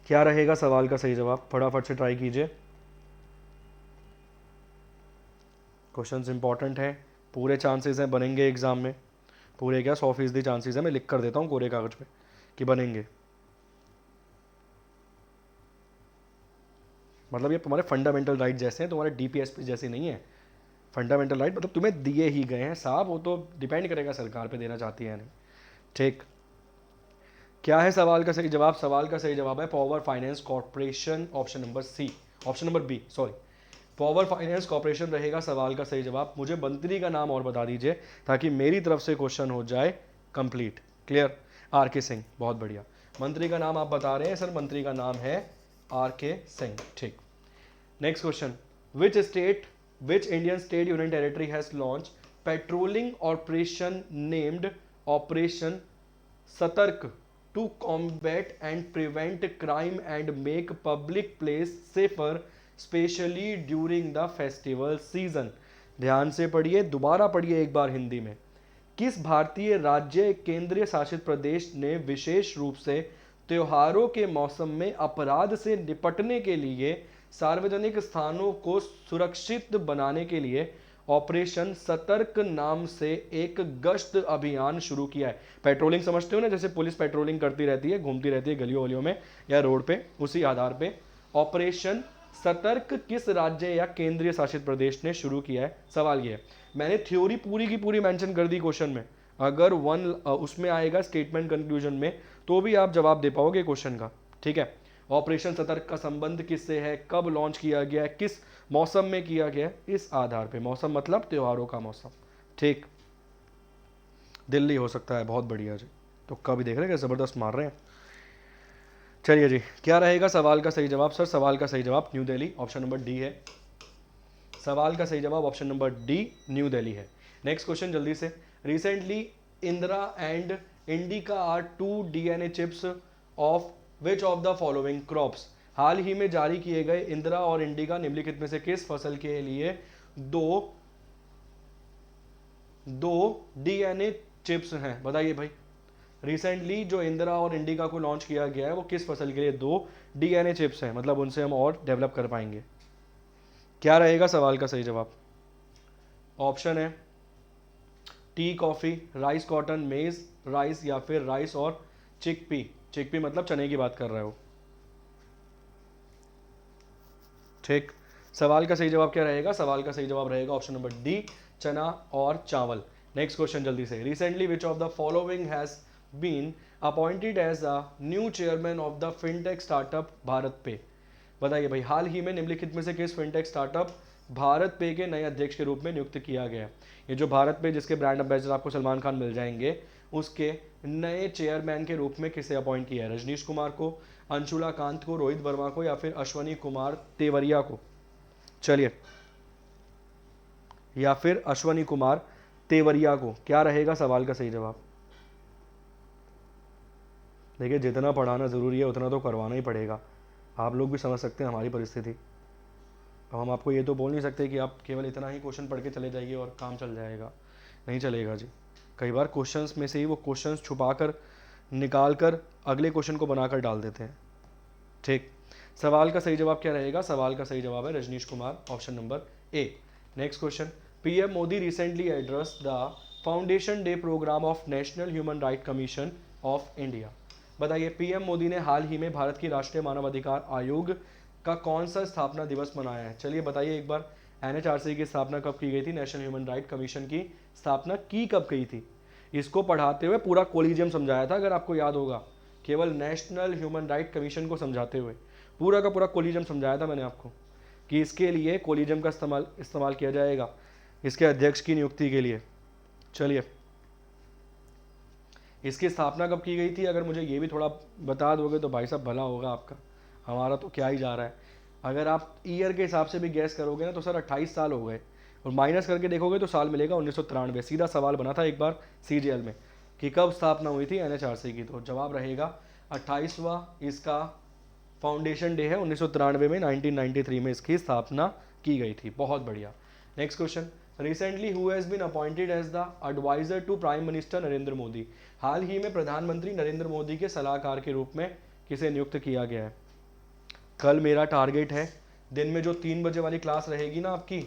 क्या रहेगा सवाल का सही जवाब? फटाफट से ट्राई कीजिए, क्वेश्चंस इंपॉर्टेंट है, पूरे चांसेस हैं बनेंगे एग्जाम में, पूरे क्या 100% चांसेस है, मैं लिख कर देता हूँ कोरे कागज पे कि बनेंगे। मतलब ये तुम्हारे फंडामेंटल राइट जैसे हैं, तुम्हारे डीपीएसपी जैसे नहीं है। फंडामेंटल राइट मतलब तुम्हें दिए ही गए हैं साहब, वो तो डिपेंड करेगा सरकार पे देना चाहती है या नहीं। ठीक, क्या है सवाल का सही जवाब? सवाल का सही जवाब है power finance corporation, option number C, option number B, sorry, power finance corporation रहेगा सवाल का सही जवाब। मुझे मंत्री का नाम और बता दीजिए ताकि मेरी तरफ से क्वेश्चन हो जाए complete. Clear, are K Singh, बहुत बढ़िया। मंत्री का नाम आप बता रहे हैं सर, मंत्री का नाम है आर के सिंह, ठीक। Next question, which Indian state union territory has launch patrolling operation named operation Satark to combat and prevent crime and make public place safer specially during the festival season? ध्यान से पढ़िए, दोबारा पढ़िए एक बार हिंदी में। किस भारतीय राज्य केंद्रीय शासित प्रदेश ने विशेष रूप से त्योहारों के मौसम में अपराध से निपटने के लिए सार्वजनिक स्थानों को सुरक्षित बनाने के लिए ऑपरेशन सतर्क नाम से एक गश्त अभियान शुरू किया है? पेट्रोलिंग समझते हो ना, जैसे पुलिस पेट्रोलिंग करती रहती है, घूमती रहती है गलियों वलियों में या रोड पे, उसी आधार पे ऑपरेशन सतर्क किस राज्य या केंद्रीय शासित प्रदेश ने शुरू किया है? सवाल ये है, मैंने थ्योरी पूरी की पूरी मेंशन कर दी क्वेश्चन में, अगर उसमें आएगा स्टेटमेंट कंक्लूजन में तो भी आप जवाब दे पाओगे क्वेश्चन का, ठीक है। ऑपरेशन सतर्क का संबंध किससे है, कब लॉन्च किया गया है, किस मौसम में किया गया है, इस आधार पे। मौसम मतलब त्योहारों का मौसम, ठीक। दिल्ली हो सकता है, बहुत बढ़िया जी, तो कभी देख रहे हैं जबरदस्त मार रहे हैं। चलिए जी, क्या रहेगा सवाल का सही जवाब? सर सवाल का सही जवाब New Delhi, option number D है। सवाल का सही जवाब option number D New Delhi है। नेक्स्ट क्वेश्चन जल्दी से, recently Indira and Indica are two DNA chips of which of the following crops? हाल ही में जारी किए गए इंदिरा और इंडिका निम्नलिखित में से किस फसल के लिए दो डीएनए चिप्स हैं? बताइए भाई, रिसेंटली जो इंदिरा और इंडिका को लॉन्च किया गया है वो किस फसल के लिए दो डीएनए चिप्स हैं, मतलब उनसे हम और डेवलप कर पाएंगे? क्या रहेगा सवाल का सही जवाब? ऑप्शन है टी कॉफ़ी, राइस कॉटन, मेज, राइस या फिर राइस और चिकपी। चिकपी मतलब चने की बात कर रहे हो। ठीक, सवाल का सही जवाब क्या रहेगा? सवाल का सही जवाब रहेगा ऑप्शन नंबर डी, चना और चावल। नेक्स्ट क्वेश्चन जल्दी से। Recently which of the following has been appointed as a new chairman of the fintech startup BharatPe. बताइए भाई, हाल ही में निम्नलिखित में से किस फिनटेक स्टार्टअप भारत पे के नए अध्यक्ष के रूप में नियुक्त किया गया? ये जो भारत पे जिसके ब्रांड एम्बेसडर आपको सलमान खान मिल जाएंगे, उसके नए चेयरमैन के रूप में किसे अपॉइंट किया है? रजनीश कुमार को, अंशुला कांत को, रोहित वर्मा को या फिर अश्वनी कुमार तेवरिया को? चलिए, या फिर अश्वनी कुमार तेवरिया को। क्या रहेगा सवाल का सही जवाब? देखिए, जितना पढ़ाना ज़रूरी है उतना तो करवाना ही पड़ेगा। आप लोग भी समझ सकते हैं हमारी परिस्थिति। अब हम आपको ये तो बोल नहीं सकते कि आप केवल इतना ही क्वेश्चन पढ़ के चले जाइए और काम चल जाएगा, नहीं चलेगा जी। कई बार क्वेश्चंस में से ही वो क्वेश्चंस छुपा कर निकाल कर अगले क्वेश्चन को बनाकर डाल देते हैं। ठीक, सवाल का सही जवाब क्या रहेगा? सवाल का सही जवाब है Rajnish Kumar, option number A. Next question. PM Modi recently address the foundation day programme of national human right commission of India. बताइए, पीएम मोदी ने हाल ही में भारत की राष्ट्रीय मानवाधिकार आयोग का कौन सा स्थापना दिवस मनाया है? चलिए बताइए एक बार, एनएचआरसी की स्थापना कब की गई थी? नेशनल ह्यूमन राइट कमीशन की स्थापना की कब गई थी? इसको पढ़ाते हुए पूरा कोलिजियम समझाया था, अगर आपको याद होगा। केवल नेशनल ह्यूमन राइट कमीशन को समझाते हुए पूरा का पूरा कोलिजियम समझाया था मैंने आपको कि इसके लिए कोलिजियम का इस्तेमाल किया जाएगा इसके अध्यक्ष की नियुक्ति के लिए। चलिए, इसकी स्थापना कब की गई थी? अगर मुझे ये भी थोड़ा बता दोगे तो भाई साहब भला होगा आपका। हमारा तो क्या ही जा रहा है। अगर आप ईयर के हिसाब से भी गैस करोगे ना तो सर 28 साल हो गए, और माइनस करके देखोगे तो साल मिलेगा 1993। सीधा सवाल बना था एक बार सीजीएल में कि कब स्थापना हुई थी एनएचआरसी की, तो जवाब रहेगा 28वां इसका फाउंडेशन डे है। 1993 में, 1993 में इसकी स्थापना की गई थी। बहुत बढ़िया। Next question. Recently who has been appointed as the adviser to prime minister Narendra Modi. हाल ही में प्रधानमंत्री नरेंद्र मोदी के सलाहकार के रूप में किसे नियुक्त किया गया है? कल मेरा टारगेट है, दिन में जो 3 बजे वाली क्लास रहेगी ना आपकी,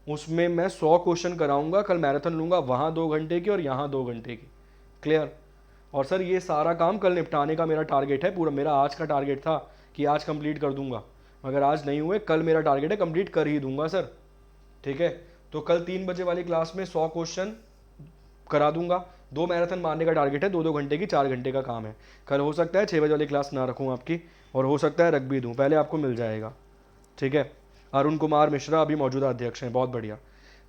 उसमें मैं 100 क्वेश्चन कराऊंगा। कल मैराथन लूंगा, वहां 2 घंटे की और यहाँ 2 घंटे की। क्लियर? और सर ये सारा काम कल निपटाने का मेरा टारगेट है। पूरा मेरा आज का टारगेट था कि आज कंप्लीट कर दूंगा, अगर आज नहीं हुए कल मेरा टारगेट है कंप्लीट कर ही दूंगा सर। ठीक है, तो कल 3 बजे वाली क्लास में 100 क्वेश्चन करा दूंगा। 2 मैराथन मारने का टारगेट है, 2-2 घंटे की, 4 घंटे का काम है। कल हो सकता है 6 बजे वाली क्लास ना रखूँ आपकी, और हो सकता है रख भी दूँ, पहले आपको मिल जाएगा। ठीक है, अरुण कुमार मिश्रा अभी मौजूदा अध्यक्ष हैं। बहुत बढ़िया।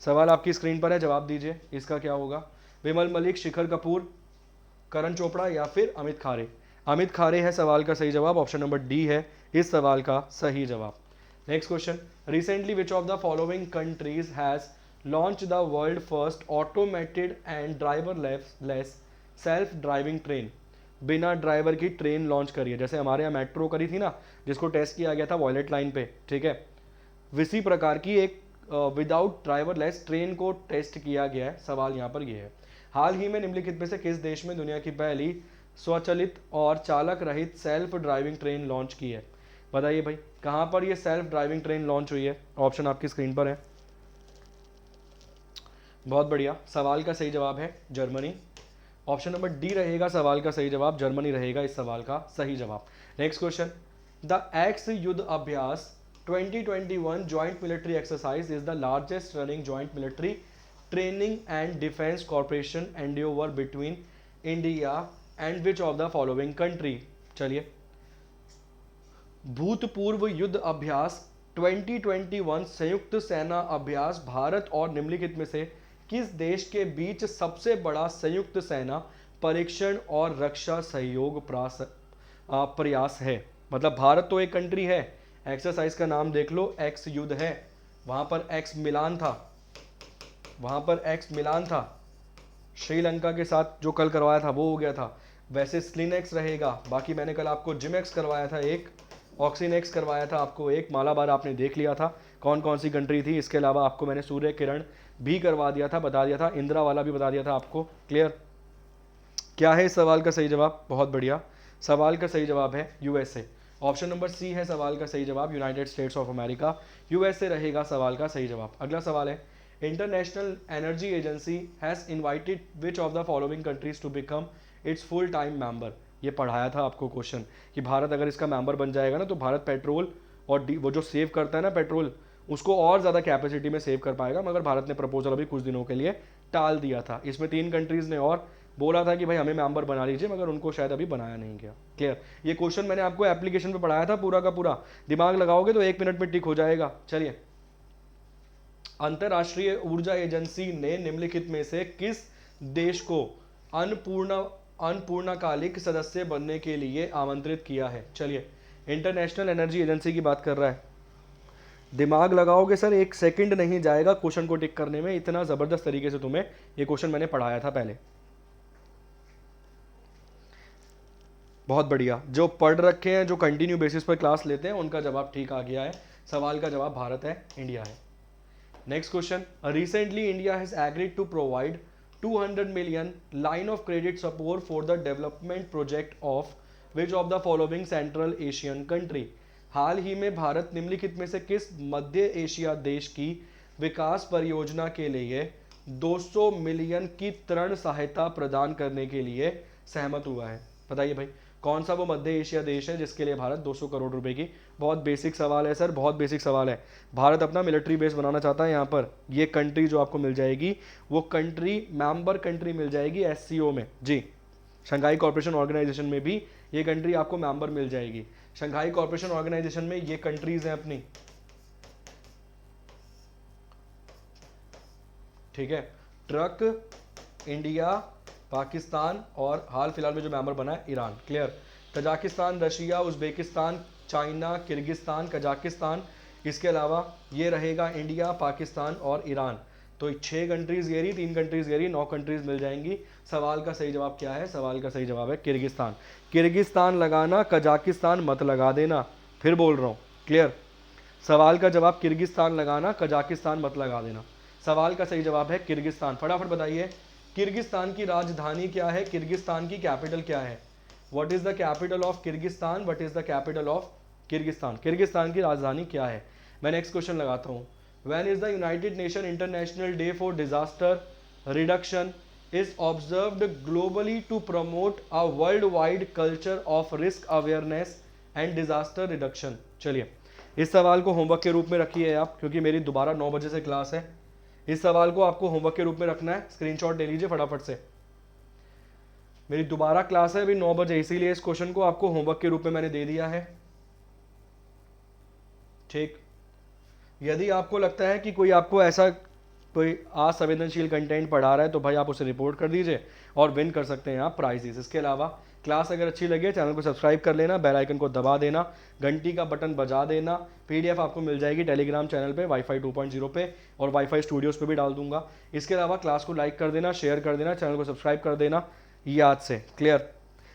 सवाल आपकी स्क्रीन पर है, जवाब दीजिए। इसका क्या होगा? विमल मलिक, शिखर कपूर, करण चोपड़ा या फिर अमित खारे? अमित खारे है सवाल का सही जवाब, ऑप्शन नंबर डी है इस सवाल का सही जवाब। Next question. Recently which of the following countries has launch the world first automated and driverless self driving train. बिना ड्राइवर की ट्रेन लॉन्च करी है। जैसे हमारे यहाँ मेट्रो करी थी ना, जिसको टेस्ट किया गया था वॉयलेट लाइन पे, ठीक है, इसी प्रकार की एक विदाउट ड्राइवरलेस ट्रेन को टेस्ट किया गया है। सवाल यहाँ पर यह है, हाल ही में निम्नलिखित में से किस देश में दुनिया की पहली स्वचालित और चालक रहित सेल्फ ड्राइविंग ट्रेन लॉन्च की है? बताइए भाई, कहाँ पर ये सेल्फ ड्राइविंग ट्रेन लॉन्च हुई है? ऑप्शन आपकी स्क्रीन पर है। बहुत बढ़िया। सवाल का सही जवाब है जर्मनी, ऑप्शन नंबर डी रहेगा सवाल का सही जवाब, जर्मनी रहेगा इस सवाल का सही जवाब। Next question. द एक्स युद्ध अभ्यास 2021 joint military exercise is the largest running joint military training and defence corporation endeavour between India and which of the following country? चलिए, भूतपूर्व युद्ध अभ्यास 2021 संयुक्त सेना अभ्यास भारत और निम्नलिखित में से किस देश के बीच सबसे बड़ा संयुक्त सेना परीक्षण और रक्षा सहयोग प्रयास है? मतलब भारत तो एक कंट्री है, एक्सरसाइज का नाम देख लो, एक्स युद्ध है, वहां पर एक्स मिलान था, वहां पर एक्स मिलान था। श्रीलंका के साथ जो कल करवाया था वो हो गया था। वैसे स्लिनेक्स रहेगा, बाकी मैंने कल आपको जिमेक्स करवाया था एक, ऑक्सीनेक्स करवाया था आपको एक, मालाबार आपने देख लिया था कौन कौन सी कंट्री थी। इसके अलावा आपको मैंने सूर्य किरण भी करवा दिया था, बता दिया था, इंदिरा वाला भी बता दिया था आपको। क्लियर? क्या है इस सवाल का सही जवाब? बहुत बढ़िया, सवाल का सही जवाब है यूएसए। ऑप्शन नंबर सी है सवाल का सही जवाब, United States of America. USA रहेगा सवाल का सही जवाब। अगला सवाल है, international energy agency has invited which of the following countries to become its full time member. ये पढ़ाया था आपको क्वेश्चन कि भारत अगर इसका मेंबर बन जाएगा ना तो भारत पेट्रोल और वो जो सेव करता है ना पेट्रोल, उसको और ज़्यादा कैपेसिटी में सेव कर पाएगा। मगर भारत ने प्रपोजल अभी कुछ दिनों के लिए टाल दिया था। इसमें 3 कंट्रीज़ ने और बोला था कि भाई हमें मेंबर बना लीजिए, मगर उनको शायद अभी बनाया नहीं गया। क्लियर? ये क्वेश्चन मैंने आपको एप्लीकेशन पे पढ़ाया था पूरा का पूरा, दिमाग लगाओगे तो 1 मिनट में टिक हो जाएगा। चलिए, अंतरराष्ट्रीय ऊर्जा एजेंसी ने निम्नलिखित में से किस देश को अनपूर्णकालिक सदस्य बनने के लिए आमंत्रित किया है? चलिए, इंटरनेशनल एनर्जी एजेंसी की बात कर रहा है। दिमाग लगाओगे सर 1 सेकंड नहीं जाएगा क्वेश्चन को टिक करने में, इतना जबरदस्त तरीके से तुम्हें ये क्वेश्चन मैंने पढ़ाया था पहले। बहुत बढ़िया, जो पढ़ रखे हैं, जो कंटिन्यू बेसिस पर क्लास लेते हैं, उनका जवाब ठीक आ गया है। सवाल का जवाब भारत है, इंडिया है। Next question, recently India has agreed to provide 200 million line of credit support for the development project of which of the following central Asian country. हाल ही में भारत निम्नलिखित में से किस मध्य एशिया देश की विकास परियोजना के लिए 200 मिलियन की ऋण सहायता प्रदान करने के लिए सहमत हुआ है? बताइए भाई, कौन सा वो मध्य एशिया देश है जिसके लिए भारत 200 करोड़ रुपए की? बहुत बेसिक सवाल है सर, बहुत बेसिक सवाल है। भारत अपना मिलिट्री बेस बनाना चाहता है यहाँ पर। ये कंट्री जो आपको मिल जाएगी वो कंट्री मेंबर कंट्री मिल जाएगी एससीओ में जी। शंघाई कॉर्पोरेशन ऑर्गेनाइजेशन में भी ये कंट्री आपको मेंबर मिल जाएगी। शंघाई कॉर्पोरेशन ऑर्गेनाइजेशन में ये कंट्रीज हैं अपनी, ठीक है। ट्रक, इंडिया, पाकिस्तान और हाल फिलहाल में जो मेंबर बना है Iran. Clear? Kazakhstan, Russia, Uzbekistan, China, Kyrgyzstan, Kazakhstan, इसके अलावा ये रहेगा इंडिया, पाकिस्तान और ईरान। तो 6 कंट्रीज गहरी, 3 कंट्रीज गहरी, 9 कंट्रीज मिल जाएंगी। सवाल का सही जवाब क्या है? सवाल का सही जवाब है किर्गिस्तान। किर्गिस्तान लगाना, कजाकिस्तान मत लगा देना, फिर बोल रहा हूँ। क्लियर? सवाल का जवाब किर्गिस्तान लगाना, कजाकिस्तान मत लगा देना। सवाल का सही जवाब है किर्गिस्तान। फटाफट बताइए, किर्गिस्तान की राजधानी क्या है? किर्गिस्तान की कैपिटल क्या है? What is the capital of Kyrgyzstan? What is the capital of Kyrgyzstan? Kyrgyzstan की राजधानी क्या है? मैं नेक्स्ट क्वेश्चन लगाता हूँ। When is the United nation international day for disaster reduction is observed globally to promote a worldwide culture of risk awareness and disaster reduction? चलिए, इस सवाल को होमवर्क के रूप में रखिए आप, क्योंकि मेरी दोबारा 9 बजे से क्लास है। इस सवाल को आपको होमवर्क के रूप में रखना है, स्क्रीनशॉट ले लीजिए फटाफट से। मेरी दोबारा क्लास है अभी 9 बजे, इसीलिए इस क्वेश्चन को आपको होमवर्क के रूप में मैंने दे दिया है। ठीक, यदि आपको लगता है कि कोई आपको ऐसा कोई असंवेदनशील कंटेंट पढ़ा रहा है तो भाई आप उसे रिपोर्ट कर दीजिए और विन कर सकते हैं आप प्राइजेस। इसके अलावा क्लास अगर अच्छी लगे चैनल को सब्सक्राइब कर लेना, बेल आइकन को दबा देना, घंटी का बटन बजा देना। पीडीएफ आपको मिल जाएगी टेलीग्राम चैनल पे वाईफाई 2.0 पे, और वाईफाई स्टूडियोज पे भी डाल दूंगा। इसके अलावा क्लास को लाइक कर देना, शेयर कर देना, चैनल को सब्सक्राइब कर देना याद से। क्लियर?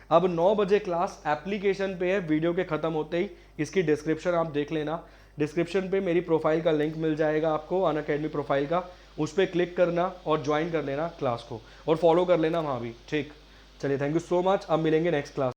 अब 9 बजे क्लास एप्लीकेशन पे है, वीडियो के खत्म होते ही इसकी डिस्क्रिप्शन आप देख लेना। डिस्क्रिप्शन पे मेरी प्रोफाइल का लिंक मिल जाएगा आपको, अनअकैडमी प्रोफाइल का, उस पर क्लिक करना और ज्वाइन कर लेना क्लास को, और फॉलो कर लेना वहाँ भी। ठीक, चलिए, थैंक यू सो मच। अब मिलेंगे नेक्स्ट क्लास।